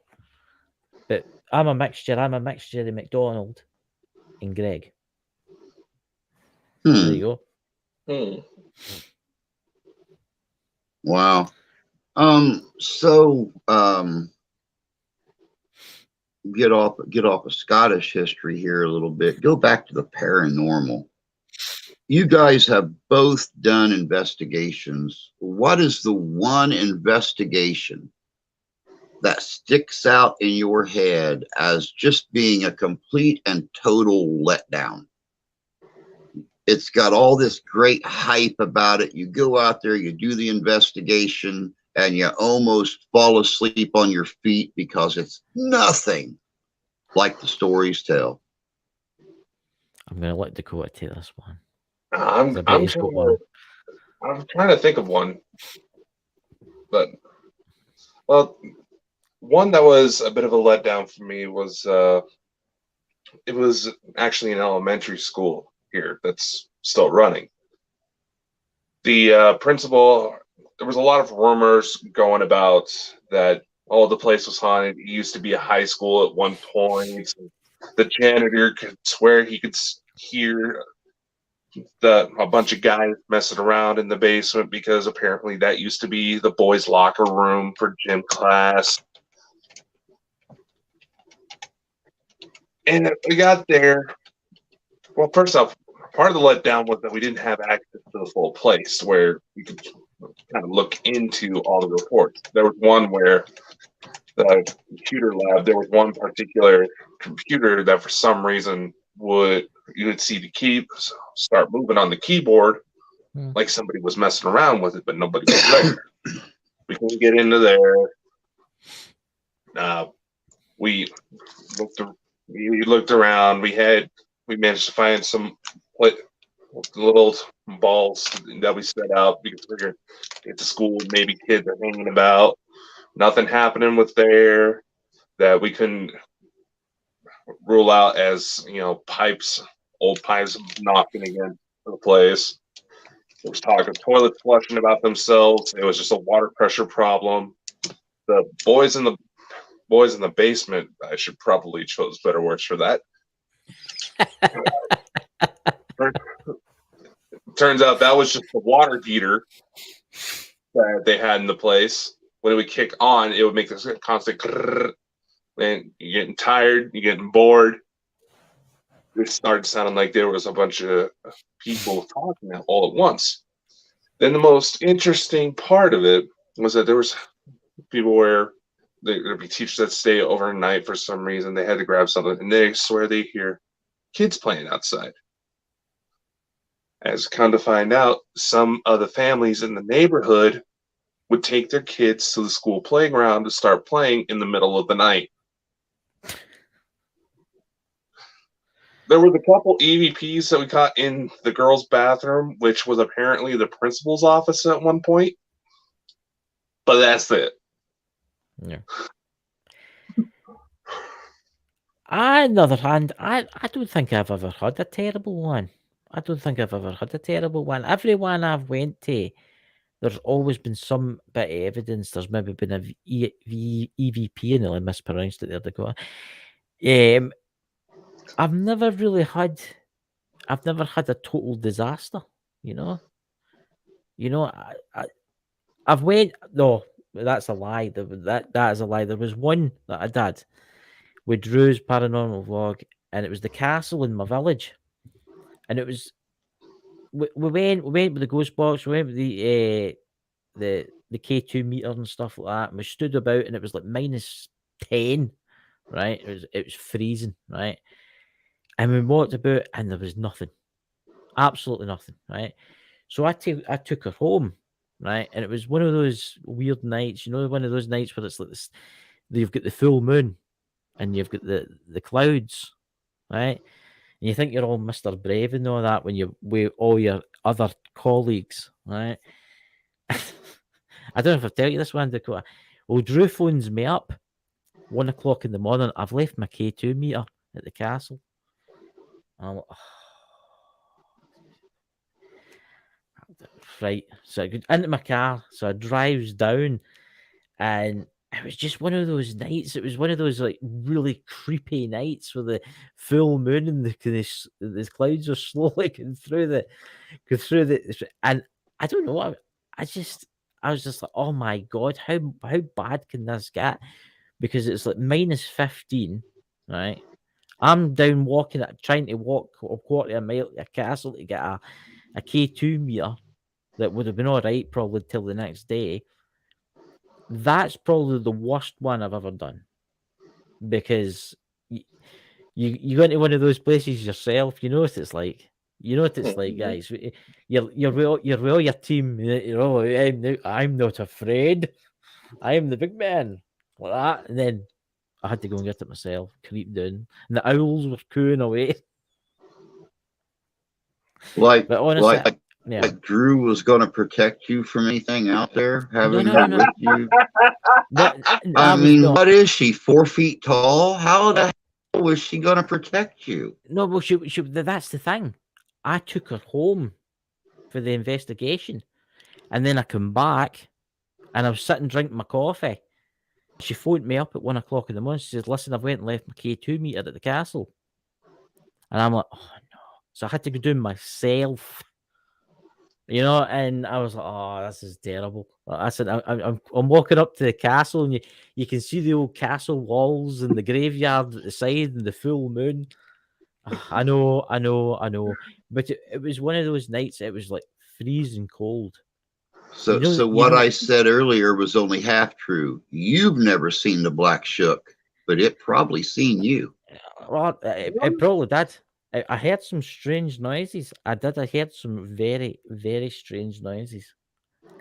But I'm a mixture of McDonald and Greg. There you go. Wow. Get off of Scottish history here a little bit. Go back to the paranormal. You guys have both done investigations. What is the one investigation that sticks out in your head as just being a complete and total letdown? It's got all this great hype about it. You go out there, you do the investigation, and you almost fall asleep on your feet because it's nothing like the stories tell. I'm going to let Dakota take this one. I'm trying to think of one, but one that was a bit of a letdown for me was it was actually an elementary school here that's still running. The principal, there was a lot of rumors going about that the place was haunted. It used to be a high school at one point. The janitor could swear he could hear a bunch of guys messing around in the basement, because apparently that used to be the boys' locker room for gym class. And we got there. Well, first off, part of the letdown was that we didn't have access to the full place where we could kind of look into all the reports. There was one where the computer lab, there was one particular computer that for some reason you would see the key start moving on the keyboard like somebody was messing around with it, but nobody was there. We couldn't get into there. We looked around. We managed to find some little balls that we set out, because we figured it's a school, maybe kids are hanging about. Nothing happening with there that we couldn't rule out as old pipes knocking against the place. There was talk of toilets flushing about themselves. It was just a water pressure problem. The boys in the basement, I should probably chose better words for that. Turns out that was just the water heater that they had in the place. When it would kick on, it would make this constant grrr, and you're getting tired, you're getting bored. It started sounding like there was a bunch of people talking all at once. Then the most interesting part of it was that there was people where there'd be teachers that stay overnight for some reason. They had to grab something, and they swear they hear kids playing outside. As come to find out, some of the families in the neighborhood would take their kids to the school playground to start playing in the middle of the night. There was a couple EVPs that we caught in the girls' bathroom, which was apparently the principal's office at one point. But that's it. Yeah. On the other hand, I don't think I've ever had a terrible one. Everyone I've went to, there's always been some bit of evidence. There's maybe been a EVP, and I mispronounced it there, Dakota. I've never had a total disaster, you know. I've went. No, that's a lie. That is a lie. There was one that I did with Drew's paranormal vlog, and it was the castle in my village, and it was we went with the ghost box. We went with the K2 meter and stuff like that, and we stood about, and it was like -10, right? It was freezing, right? And we walked about, and there was nothing, absolutely nothing, right? So I took her home, right? And it was one of those weird nights, one of those nights where it's like this, you've got the full moon, and you've got the clouds, right? And you think you're all Mr. Brave and all that when you're with all your other colleagues, right? I don't know if I tell you this one, Dakota. Well, Drew phones me up 1 o'clock in the morning. I've left my K2 meter at the castle. I'm like, right. So I get into my car. So I drives down, and it was just one of those nights. It was one of those like really creepy nights with the full moon and the clouds are slowly going through the, and I don't know. I was just like, oh my god, how bad can this get? Because it's like -15, right? I'm down trying to walk a quarter of a mile to a castle to get a K2 meter that would have been all right probably till the next day. That's probably the worst one I've ever done, because you go into one of those places yourself. You know what it's like. Guys. You're with all your team. I'm not afraid. I am the big man, like that. And then I had to go and get it myself. Creep down, and the owls were cooing away. Like, but honestly, like Drew was going to protect you from anything out there, having No. with you. I mean, what is she? 4 feet tall? How the hell was she going to protect you? No, well, she. That's the thing. I took her home for the investigation, and then I come back, and I was sitting drinking my coffee. She phoned me up at 1 o'clock in the morning. She says, "Listen, I've went and left my K2 meter at the castle," and I'm like, "Oh no!" So I had to go do myself. And I was like, "Oh, this is terrible." I said, "I'm walking up to the castle, and you can see the old castle walls and the graveyard at the side and the full moon." I know, but it was one of those nights. It was like freezing cold. So what I said earlier was only half true. You've never seen the Black Shook, but it probably seen you. Well, it probably did. I heard some strange noises. I heard some very, very strange noises.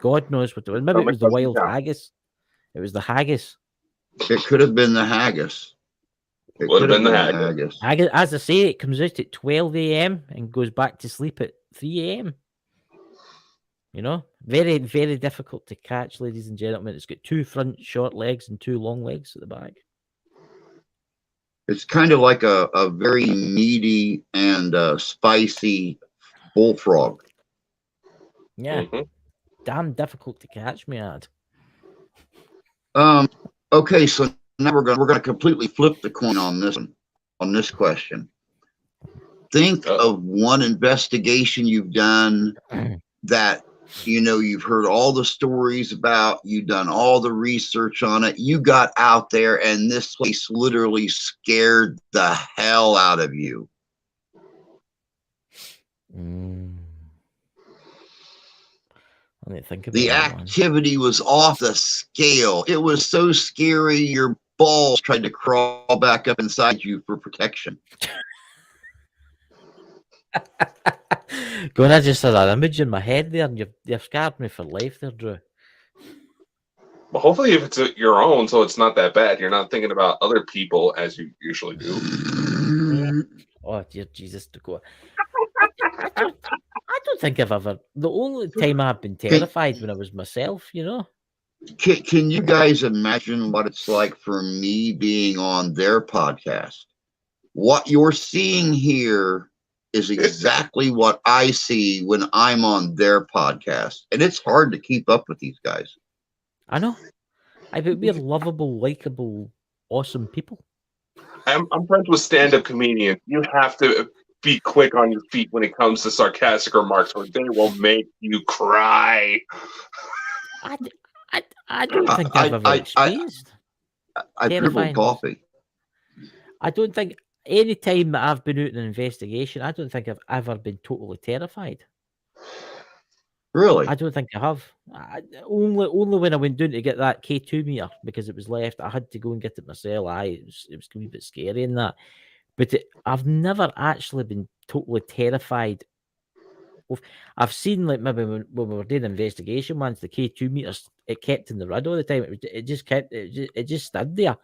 God knows what it was. Maybe it was the wild haggis. It was the haggis. It could have been the haggis. It would have been the haggis. As I say, it comes out at 12 a.m. and goes back to sleep at 3 a.m. Very, very difficult to catch, ladies and gentlemen. It's got 2 front short legs and 2 long legs at the back. It's kind of like a very meaty and spicy bullfrog. Yeah, Mhm. damn difficult to catch me at. Okay, so now we're gonna completely flip the coin on this one, on this question. Think of one investigation you've done that you've heard all the stories about, you've done all the research on it, you got out there and this place literally scared the hell out of you. Let me think about The that one. activity was off the scale. It was so scary your balls tried to crawl back up inside you for protection. God, I just had an image in my head there, and you've scarred me for life there, Drew. Well, hopefully, if it's your own, so it's not that bad. You're not thinking about other people as you usually do. Oh dear Jesus, to go. I don't think I've ever. The only time I've been terrified when I was myself, Can you guys imagine what it's like for me being on their podcast? What you're seeing here is exactly what I see when I'm on their podcast. And it's hard to keep up with these guys. I know. But we're lovable, likable, awesome people. I'm friends with stand-up comedians. You have to be quick on your feet when it comes to sarcastic remarks, or they will make you cry. I don't think I've ever experienced. I dribbled coffee. I don't think any time that I've been out in an investigation, I don't think I've ever been totally terrified. Really? I don't think I have. Only when I went down to get that K2 meter because it was left. I had to go and get it myself. It was a wee bit scary in that. But I've never actually been totally terrified. I've seen, like, maybe when we were doing an investigation once, the K2 meters, it kept in the red all the time. It just stood there.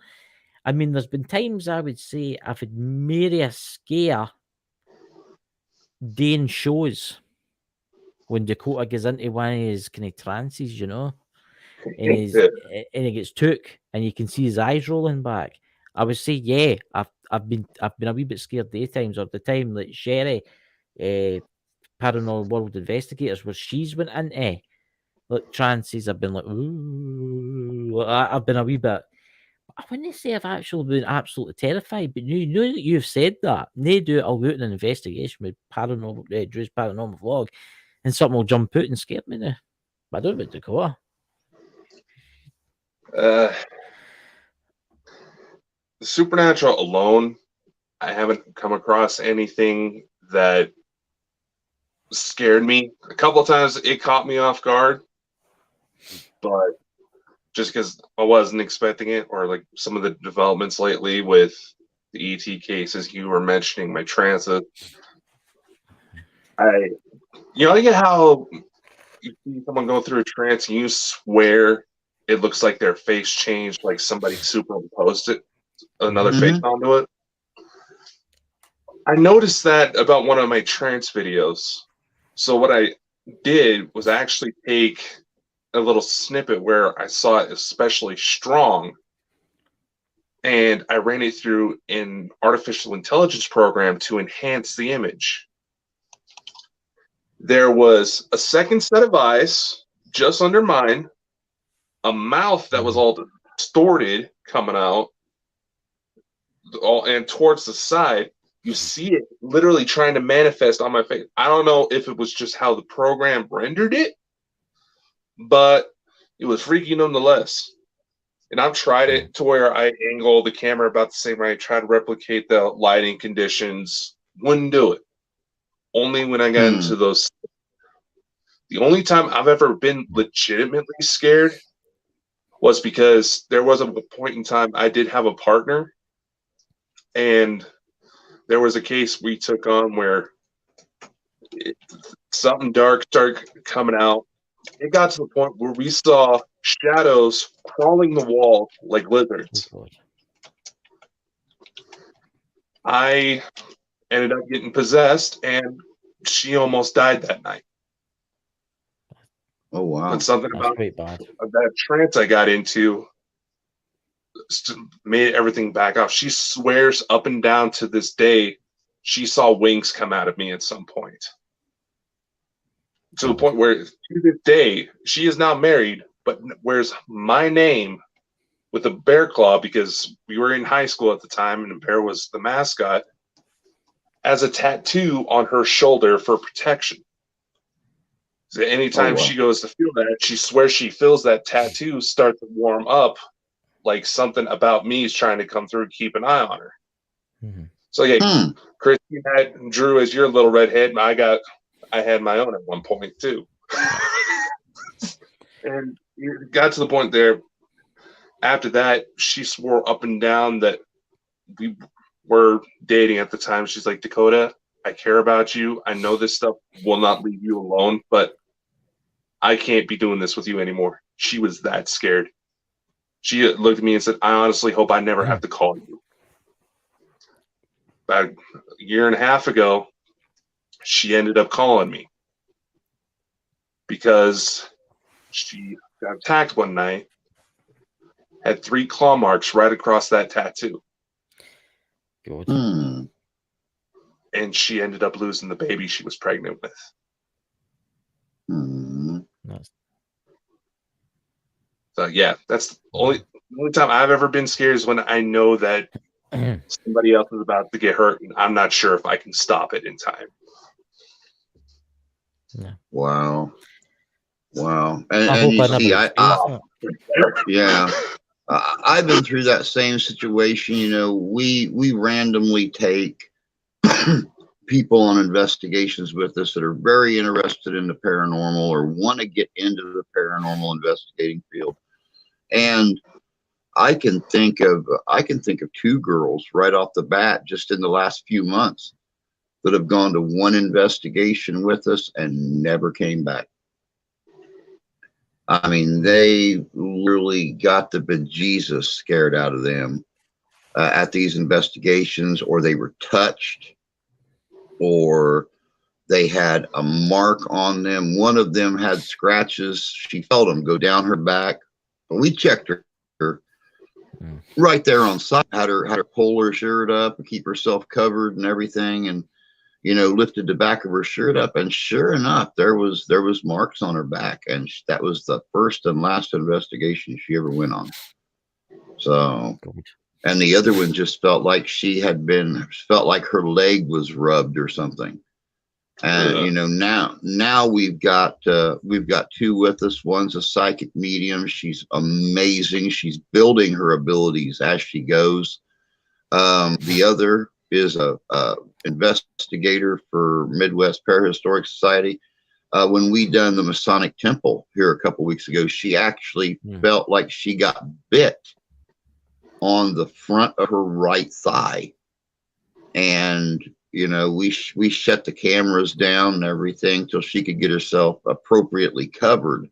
I mean, there's been times I would say I've had merely a scare doing shows when Dakota goes into one of his kind of trances, and he gets took, and you can see his eyes rolling back. I would say, yeah, I've been a wee bit scared daytimes, or the time that Sherry, Paranormal World Investigators, where she's went into like trances, I've been like, ooh, I've been a wee bit. I wouldn't say I've actually been absolutely terrified, but you know that you've said that. I'll go out in an investigation with Drew's Paranormal Vlog, and something will jump out and scare me now. But I don't know about Dakota. The supernatural alone, I haven't come across anything that scared me. A couple of times it caught me off guard, but just because I wasn't expecting it, or like some of the developments lately with the ET cases you were mentioning, my transit. You get how you see someone go through a trance and you swear it looks like their face changed, like somebody superimposed another face onto it. I noticed that about one of my trance videos. So what I did was actually take a little snippet where I saw it especially strong, and I ran it through an artificial intelligence program to enhance the image. There was a second set of eyes just under mine, a mouth that was all distorted coming out, and towards the side, you see it literally trying to manifest on my face. I don't know if it was just how the program rendered it, but it was freaky nonetheless. And I've tried it to where I angle the camera about the same way. I try to replicate the lighting conditions. Wouldn't do it. Only when I got into those. The only time I've ever been legitimately scared was because there was a point in time I did have a partner, and there was a case we took on where something dark started coming out. It got to the point where we saw shadows crawling the wall like lizards. I ended up getting possessed, and she almost died that night. Oh, wow. But something That's about quite bad. that trance I got into made everything back off. She swears up and down to this day she saw wings come out of me at some point. to the point where to this day she is now married, but wears my name with a bear claw because we were in high school at the time and the bear was the mascot as a tattoo on her shoulder for protection. So anytime she goes to feel that, she swears she feels that tattoo start to warm up, like something about me is trying to come through and keep an eye on her. Mm-hmm. So yeah, Chris, you had Drew as your little redhead. I had my own at one point too. And it got to the point there. After that, she swore up and down that we were dating at the time. She's like, Dakota, I care about you. I know this stuff will not leave you alone, but I can't be doing this with you anymore. She was that scared. She looked at me and said, I honestly hope I never have to call you. About a year and a half ago, she ended up calling me because she got attacked one night, had 3 claw marks right across that tattoo. Good. And she ended up losing the baby she was pregnant with. Nice. So yeah, that's the only time I've ever been scared is when I know that somebody else is about to get hurt and I'm not sure if I can stop it in time. Yeah. Wow. And I you hope see, yeah. I've been through that same situation. You know, we randomly take people on investigations with us that are very interested in the paranormal or want to get into the paranormal investigating field. And I can think of 2 girls right off the bat just in the last few months that have gone to one investigation with us and never came back. I mean, they literally got the bejesus scared out of them at these investigations, or they were touched, or they had a mark on them. One of them had scratches. She felt them go down her back. But we checked her right there on site, had her pull her shirt up and keep herself covered and everything, and lifted the back of her shirt up, and sure enough, there was marks on her back, and that was the first and last investigation she ever went on. So, and the other one just felt like felt like her leg was rubbed or something. And now we've got 2 with us. One's a psychic medium. She's amazing. She's building her abilities as she goes. The other is a investigator for Midwest Parahistoric Society. When we done the Masonic Temple here a couple weeks ago, she actually felt like she got bit on the front of her right thigh, and we shut the cameras down and everything till she could get herself appropriately covered,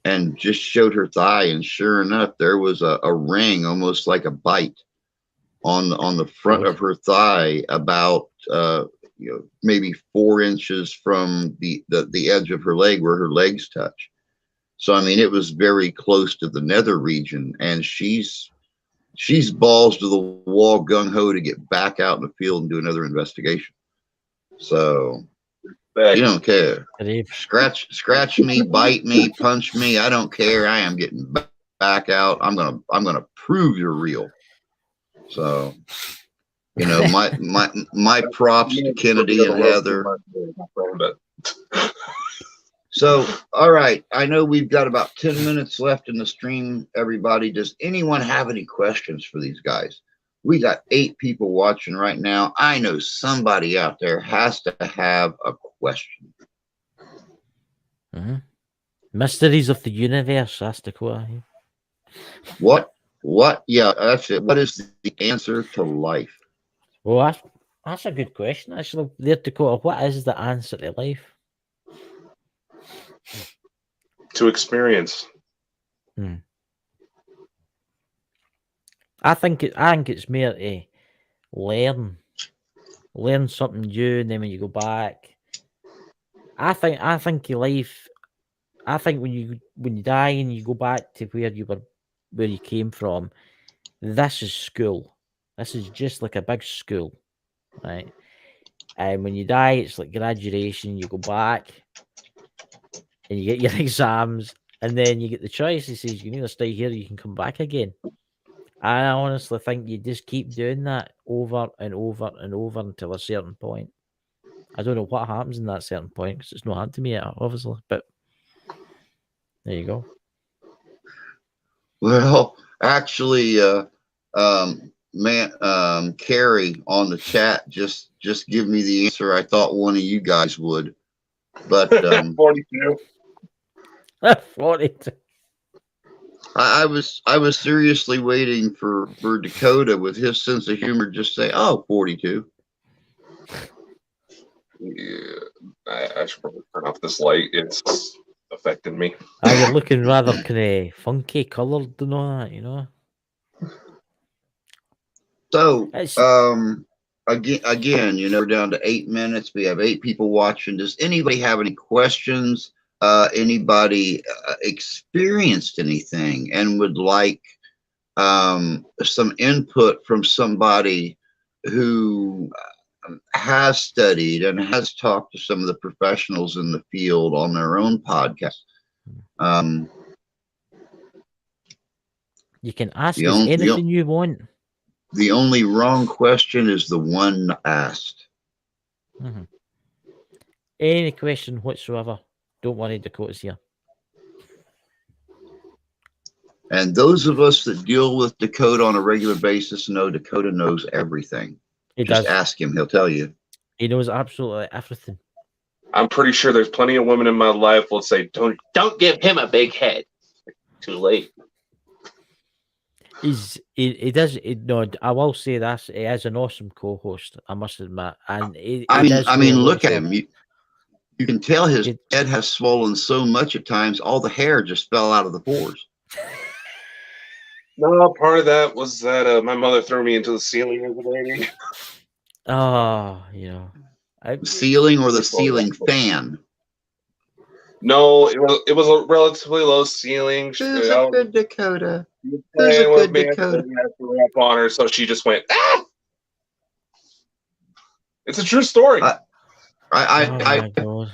and just showed her thigh, and sure enough, there was a ring, almost like a bite, on the front of her thigh, about maybe 4 inches from the edge of her leg where her legs touch. So I mean, it was very close to the nether region, and she's balls to the wall, gung ho to get back out in the field and do another investigation. So you don't care. Scratch me, bite me, punch me. I don't care. I am getting back out. I'm gonna prove you're real. So, my props to Kennedy and Heather. So, all right. I know we've got about 10 minutes left in the stream, everybody. Does anyone have any questions for these guys? We got 8 people watching right now. I know somebody out there has to have a question. Mysteries of the universe, asked Dakota. What? Yeah, that's it. What is the answer to life? Well, that's a good question, actually. There, Dakota, what is the answer to life? To experience. I think it's more to learn something new, and then when you go back, I think your life. I think when you die and you go back to where you came from, this is school. This is just like a big school, right? And when you die, it's like graduation. You go back, and you get your exams, and then you get the choice. He says, you can either stay here or you can come back again. I honestly think you just keep doing that over and over and over until a certain point. I don't know what happens in that certain point because it's not happened to me yet, obviously, but there you go. Well, actually, Carrie on the chat just give me the answer I thought one of you guys would, but 42. 42. I was seriously waiting for Dakota with his sense of humor just say, oh, 42. Yeah, I should probably turn off this light. It's affecting me. You're looking rather kind of funky coloured and all that, you know. So, It's- again, you know, we're down to 8 minutes. We have 8 people watching. Does anybody have any questions? Anybody experienced anything and would like some input from somebody who has studied and has talked to some of the professionals in the field on their own podcast? You can ask The us only- anything you want. The only wrong question is the one asked. Mhm. Any question whatsoever. Don't worry, Dakota's here. And those of us that deal with Dakota on a regular basis know Dakota knows everything. He Just does. ask him, he'll tell you. He knows absolutely everything. I'm pretty sure there's plenty of women in my life will say, "Don't give him a big head." Too late. He does. No, I will say this. He is an awesome co-host. I must admit. And I mean, look at him. him. You can tell his It- head has swollen so much at times, all the hair just fell out of the pores. No, part of that was that my mother threw me into the ceiling as a baby. Oh, you know. The ceiling or the ceiling fan? No, it was a relatively low ceiling. Who's a good Dakota? She was Who's a playing with good me, and Dakota? then I threw up on her, so she just went, ah! It's a true story. Oh my God.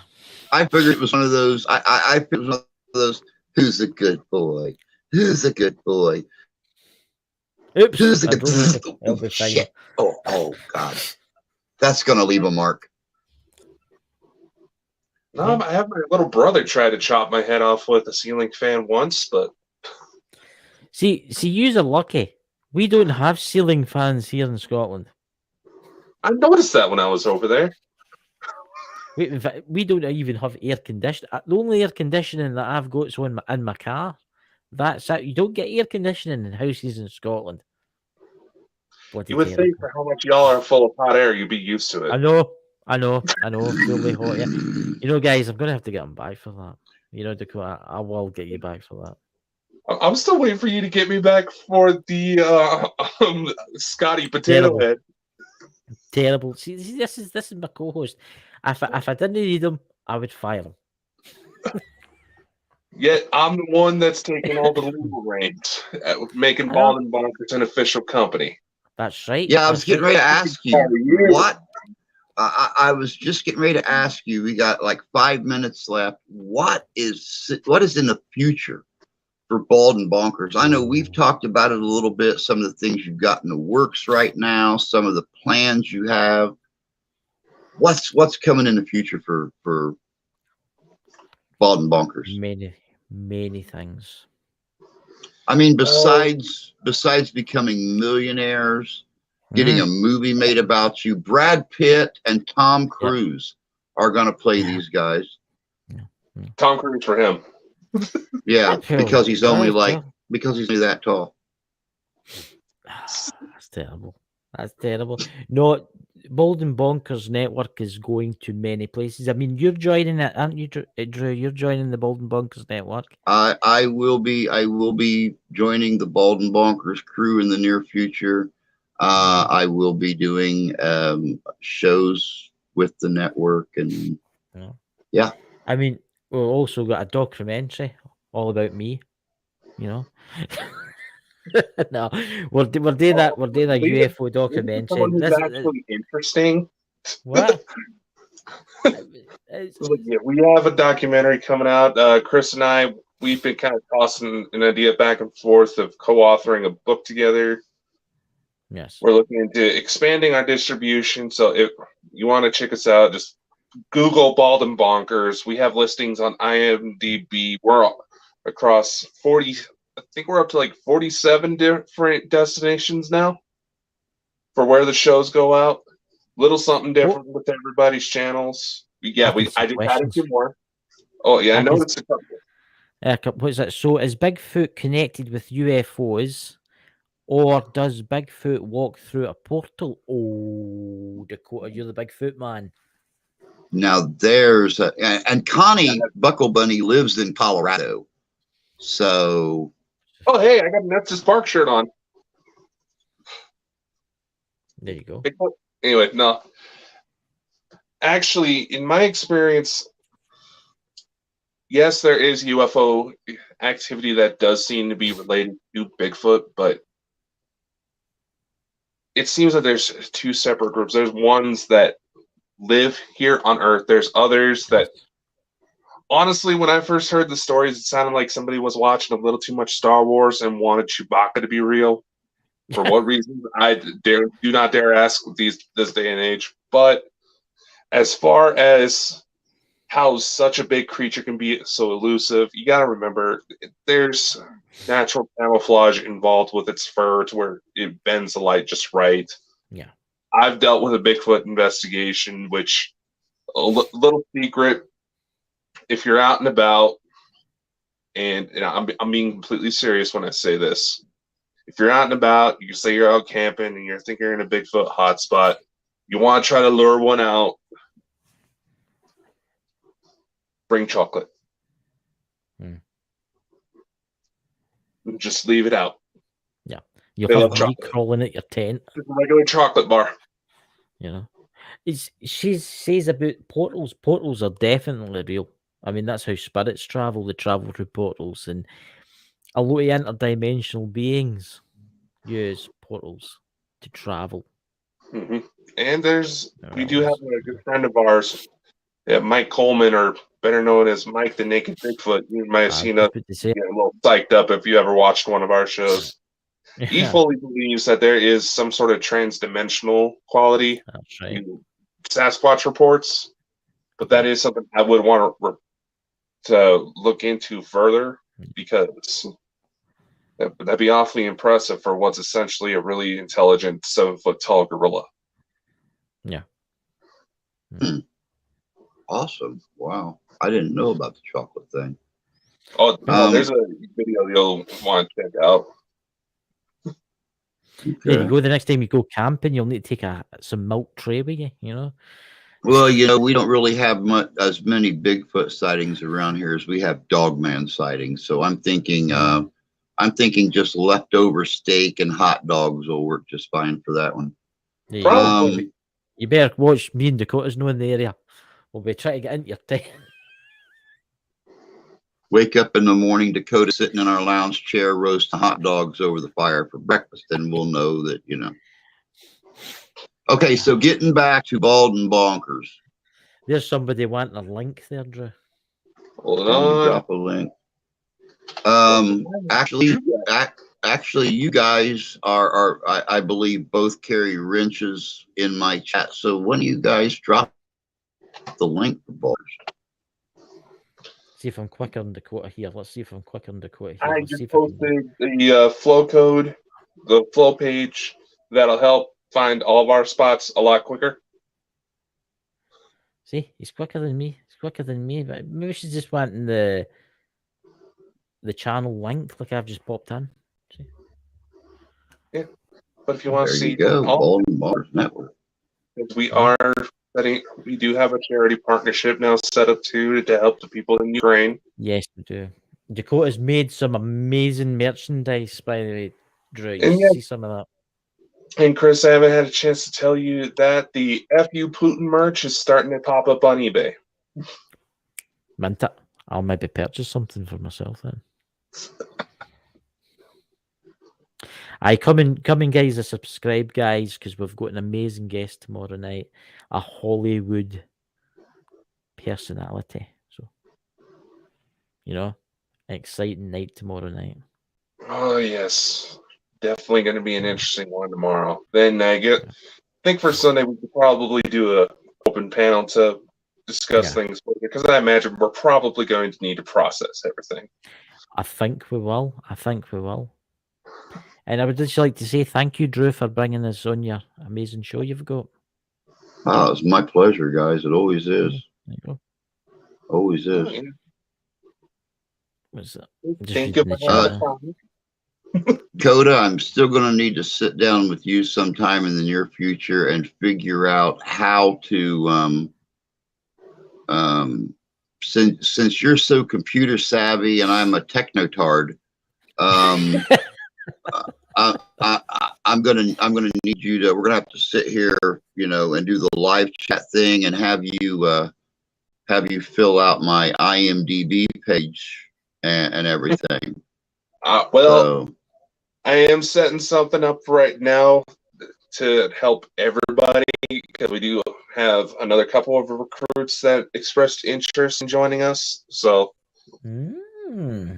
I figured it was one of those. I figured it was one of those. Who's a good boy? Who's a good boy? Oops. Who's a I good don't know. oh, It'll be fine. shit? Oh God, that's gonna leave a mark. No, I have my little brother try to chop my head off with a ceiling fan once, but See, you're lucky. We don't have ceiling fans here in Scotland. I noticed that when I was over there. In fact, we don't even have air conditioning. The only air conditioning that I've got is in my car. That's it. You don't get air conditioning in houses in Scotland. Bloody You would terrible. think for how much y'all are full of hot air, you'd be used to it. I know. Fully hot. Yeah. You know, guys, I'm gonna have to get him back for that. You know, Dakota, I will get you back for that. I'm still waiting for you to get me back for the Scotty Potato Terrible. Head. Terrible. See, this is my co-host. If I didn't need him, I would fire him. Yet I'm the one that's taking all the legal reins, making I Bald and Bonkers an official company. That's right. Yeah, I was That's getting right. ready to ask you what. I was just getting ready to ask you. We got like 5 minutes left. What is in the future for Bald and Bonkers? I know we've talked about it a little bit. Some of the things you've got in the works right now. Some of the plans you have. What's coming in the future for Bald and Bonkers? Many things. I mean, besides becoming millionaires, getting a movie made about you, Brad Pitt and Tom Cruise are going to play these guys. Tom Cruise for him. Yeah, because he's only That's that tall. That's terrible. That's terrible. No, Bald and Bonkers Network is going to many places. I mean, you're joining it, aren't you, Drew? You're joining the Bald and Bonkers Network. I will be joining the Bald and Bonkers crew in the near future. I will be doing shows with the network, and yeah. I mean, we've also got a documentary all about me. You know. No, we're doing that. We're doing a UFO documentary. Someone who's actually interesting. What? Yeah, we have a documentary coming out. Chris and I, we've been kind of tossing an idea back and forth of co-authoring a book together. Yes. We're looking into expanding our distribution. So if you want to check us out, just Google Bald and Bonkers. We have listings on IMDb. We're across 40, I think we're up to like 47 different destinations now for where the shows go out. Little something different with everybody's channels. Yeah, I just added 2 more. Oh, yeah, I noticed a couple. What is it? So is Bigfoot connected with UFOs, or does Bigfoot walk through a portal? Oh, Dakota, you're the Bigfoot man. Now there's and Connie Bucklebunny lives in Colorado, so. Oh, hey, I got a Nexus Park shirt on. There you go. Anyway, no. Actually, in my experience, yes, there is UFO activity that does seem to be related to Bigfoot, but it seems that there's 2 separate groups. There's ones that live here on Earth. There's others that, honestly, when I first heard the stories, it sounded like somebody was watching a little too much Star Wars and wanted Chewbacca to be real. For what reason, I do not dare ask this day and age. But as far as how such a big creature can be so elusive, you got to remember there's natural camouflage involved with its fur to where it bends the light just right. Yeah. I've dealt with a Bigfoot investigation, which, a little secret, if you're out and about, and I'm being completely serious when I say this, if you're out and about, you say you're out camping and you're thinking you're in a Bigfoot hotspot, you want to try to lure one out, bring chocolate. Just leave it out. Yeah. You'll have me crawling at your tent. Just a regular chocolate bar. You know. She says about portals. Portals are definitely real. I mean, that's how spirits travel. They travel through portals. And a lot of interdimensional beings use portals to travel. Mm-hmm. And we do have a good friend of ours, Mike Coleman, or better known as Mike the Naked Bigfoot. You might have seen us get a little psyched up if you ever watched one of our shows. Yeah. He fully believes that there is some sort of trans-dimensional quality in Sasquatch reports, but that is something I would want to look into further, because that'd be awfully impressive for what's essentially a really intelligent 7-foot tall gorilla. Yeah. Awesome. Wow. I didn't know about the chocolate thing. Oh, there's a video you'll want to check out. Okay. There you go. The next time you go camping, you'll need to take some milk tray with you, you know? Well, we don't really have as many Bigfoot sightings around here as we have Dogman sightings. So I'm thinking just leftover steak and hot dogs will work just fine for that one. You better watch me and Dakota's know in the area. We'll be trying to get into your tent. Wake up in the morning, Dakota sitting in our lounge chair roasting hot dogs over the fire for breakfast, and we'll know that, Okay, so getting back to Bald and Bonkers. There's somebody wanting a link there, Drew. Hold on. Drop a link. Actually, you guys are I believe both carry wrenches in my chat. So when do you guys drop the link for Bonkers? See if I'm quicker on Dakota here. Let's see if I'm quicker on Dakota here. I just posted the flow code, the flow page that'll help find all of our spots a lot quicker. See, he's quicker than me. But maybe she's just wanting the channel link, like I've just popped in. See? Yeah, but if you want to see Bald and Bonkers Network, we do have a charity partnership now set up too to help the people in Ukraine. Yes, we do. Dakota's made some amazing merchandise, by the way, Drew. You see some of that. And Chris, I haven't had a chance to tell you that the FU Putin merch is starting to pop up on eBay. Mint it. I'll maybe purchase something for myself then. Come in, guys. Subscribe, guys, because we've got an amazing guest tomorrow night. A Hollywood personality. So, exciting night tomorrow night. Oh yes, definitely going to be an interesting one tomorrow. Then I think for Sunday we could probably do a open panel to discuss things because I imagine we're probably going to need to process everything. I think we will. And I would just like to say thank you, Drew, for bringing this on your amazing show you've got. Oh, it's my pleasure, guys. It always is. There you go. Always is. Oh, yeah. What's that? Think about Coda, I'm still going to need to sit down with you sometime in the near future and figure out how to, since you're so computer savvy and I'm a technotard, I'm gonna need you to. We're gonna have to sit here, and do the live chat thing and have you fill out my IMDb page and everything. Well, I am setting something up right now to help everybody because we do have another couple of recruits that expressed interest in joining us. So, who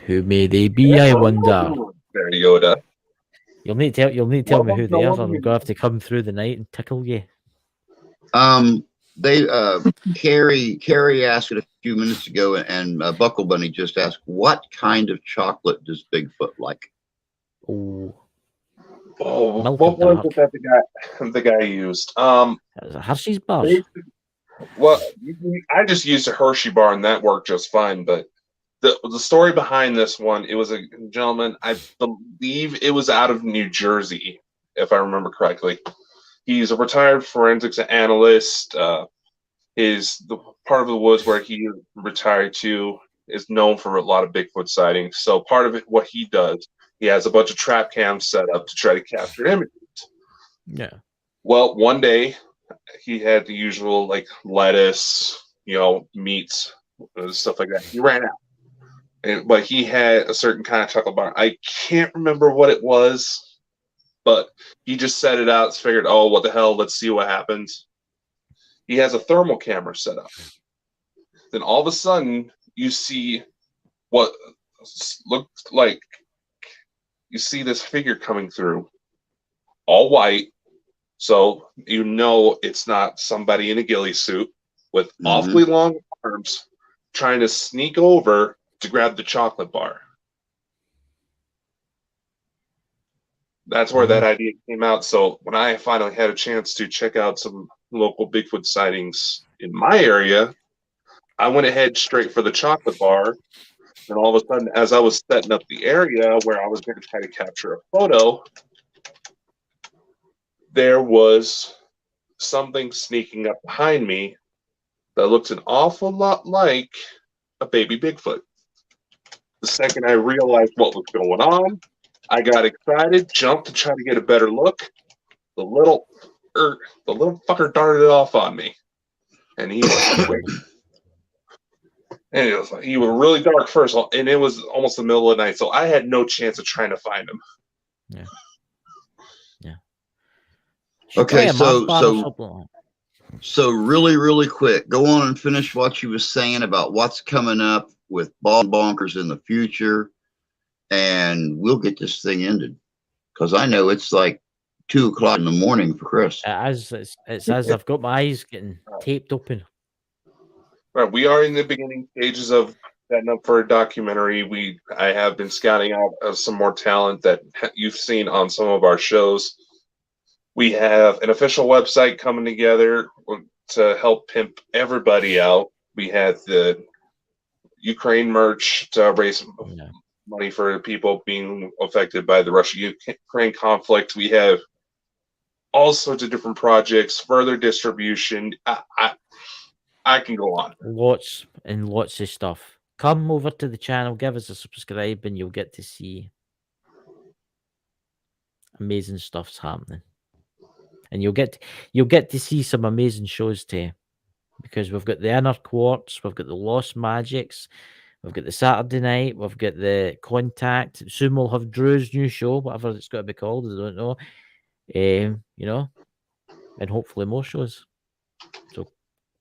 may they be? I wonder. There, Yoda. You'll need to tell me who they are. I'm gonna have to come through the night and tickle you. Carrie asked it a few minutes ago, and Buckle Bunny just asked, "What kind of chocolate does Bigfoot like?" What was it that the guy used? Hershey's bar. Well, I just used a Hershey bar, and that worked just fine. But the story behind this one, it was a gentleman. I believe it was out of New Jersey, if I remember correctly. He's a retired forensics analyst. The part of the woods where he retired to is known for a lot of Bigfoot sightings. So part of it, what he does, he has a bunch of trap cams set up to try to capture images. Yeah. Well, one day he had the usual lettuce, meats, stuff like that. He ran out, but he had a certain kind of chocolate bar. I can't remember what it was, but he just set it out. Figured, oh, what the hell? Let's see what happens. He has a thermal camera set up. Then all of a sudden, you see what looks like. You see this figure coming through, all white, so it's not somebody in a ghillie suit with awfully long arms trying to sneak over to grab the chocolate bar. That's where that idea came out. So when I finally had a chance to check out some local Bigfoot sightings in my area, I went ahead straight for the chocolate bar. And all of a sudden, as I was setting up the area where I was going to try to capture a photo, there was something sneaking up behind me that looked an awful lot like a baby Bigfoot. The second I realized what was going on, I got excited, jumped to try to get a better look. The little fucker darted off on me, and he was quick. And he was really dark first, and it was almost the middle of the night, so I had no chance of trying to find him. Yeah. Okay, so really, really quick, go on and finish what you were saying about what's coming up with Bonkers in the future, and we'll get this thing ended. Because I know it's like 2:00 in the morning for Chris. It's as I've got my eyes getting taped open. Right, we are in the beginning stages of setting up for a documentary. I have been scouting out some more talent that you've seen on some of our shows. We have an official website coming together to help pimp everybody out. We had the Ukraine merch to raise money for people being affected by the Russia-Ukraine conflict. We have all sorts of different projects, further distribution. I can go on. Lots and lots of stuff. Come over to the channel, give us a subscribe, and you'll get to see amazing stuff's happening. And you'll get to see some amazing shows too. Because we've got the Inner Quartz, we've got the Lost Magics, we've got the Saturday Night, we've got the Contact. Soon we'll have Drew's new show, whatever it's got to be called, I don't know. And hopefully more shows. So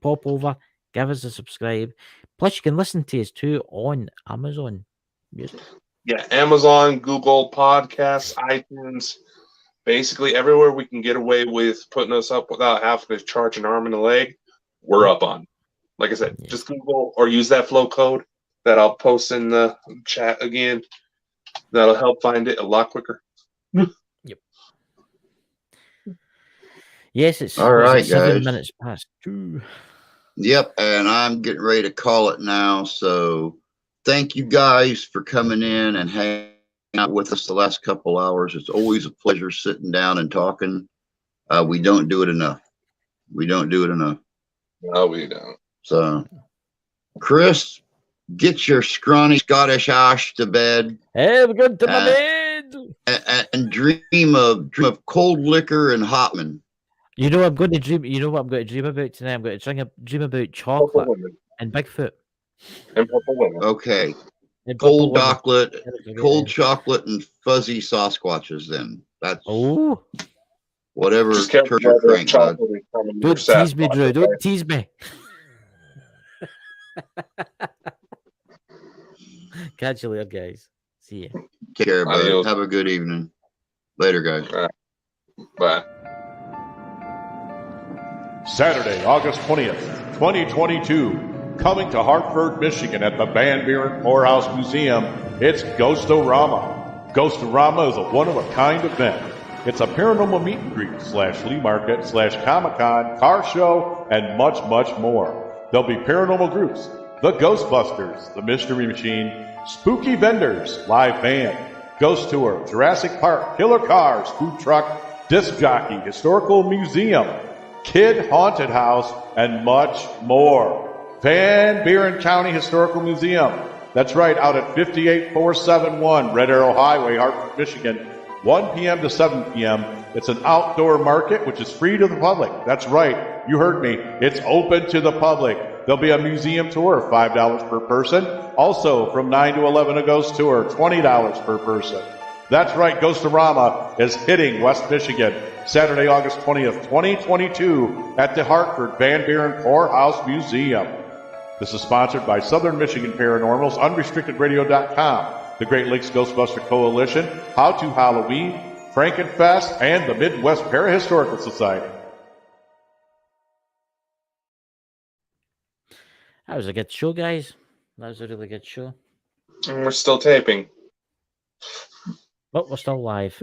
pop over, Give us a subscribe. Plus, you can listen to us too on Amazon Music. Yeah, Amazon, Google Podcasts, iTunes, basically everywhere we can get away with putting us up without having to charge an arm and a leg, we're up on. Like I said, just Google or use that flow code that I'll post in the chat again. That'll help find it a lot quicker. Yep. Yes, it's all right, 7 guys. minutes past 2. Yep, and I'm getting ready to call it now. So thank you guys for coming in and hanging out with us the last couple hours. It's always a pleasure sitting down and talking. We don't do it enough. No, we don't. So, Chris, get your scrawny Scottish ash to bed. Hey, we're going to my bed. And dream of cold liquor and Hotman. You know, I'm going to dream. You know what I'm going to dream about tonight? I'm going to dream about chocolate and Bigfoot. And purple women. Okay. And Cold purple women. chocolate, chocolate and fuzzy Sasquatches. Then that's whatever Just Church or Frank does. Don't tease me, Drew. Don't tease me. Catch you later, guys. See ya. Take care, buddy. Adios. Have a good evening. Later, guys. Bye. Saturday, August 20th, 2022, coming to Hartford, Michigan at the Van Buren Poorhouse Museum, it's Ghost-O-Rama. Ghost-O-Rama is a one-of-a-kind event. It's a paranormal meet and greet / flea market / Comic-Con, car show, and much, much more. There'll be paranormal groups, the Ghostbusters, the Mystery Machine, spooky vendors, live band, ghost tour, Jurassic Park, killer cars, food truck, disc jockey, historical museum, kid haunted house, and much more. Van Buren County Historical Museum. That's right, out at 58471 Red Arrow Highway, Hartford, Michigan, 1 p.m. to 7 p.m. It's an outdoor market, which is free to the public. That's right, you heard me. It's open to the public. There'll be a museum tour, $5 per person. Also, from 9 to 11, a ghost tour, $20 per person. That's right, Ghost-O-Rama is hitting West Michigan, Saturday, August 20th, 2022, at the Hartford Van Buren Poorhouse Museum. This is sponsored by Southern Michigan Paranormal's UnrestrictedRadio.com, the Great Lakes Ghostbuster Coalition, How to Halloween, Frankenfest, and the Midwest Parahistorical Society. That was a good show, guys. That was a really good show. And we're still taping. But we're still live.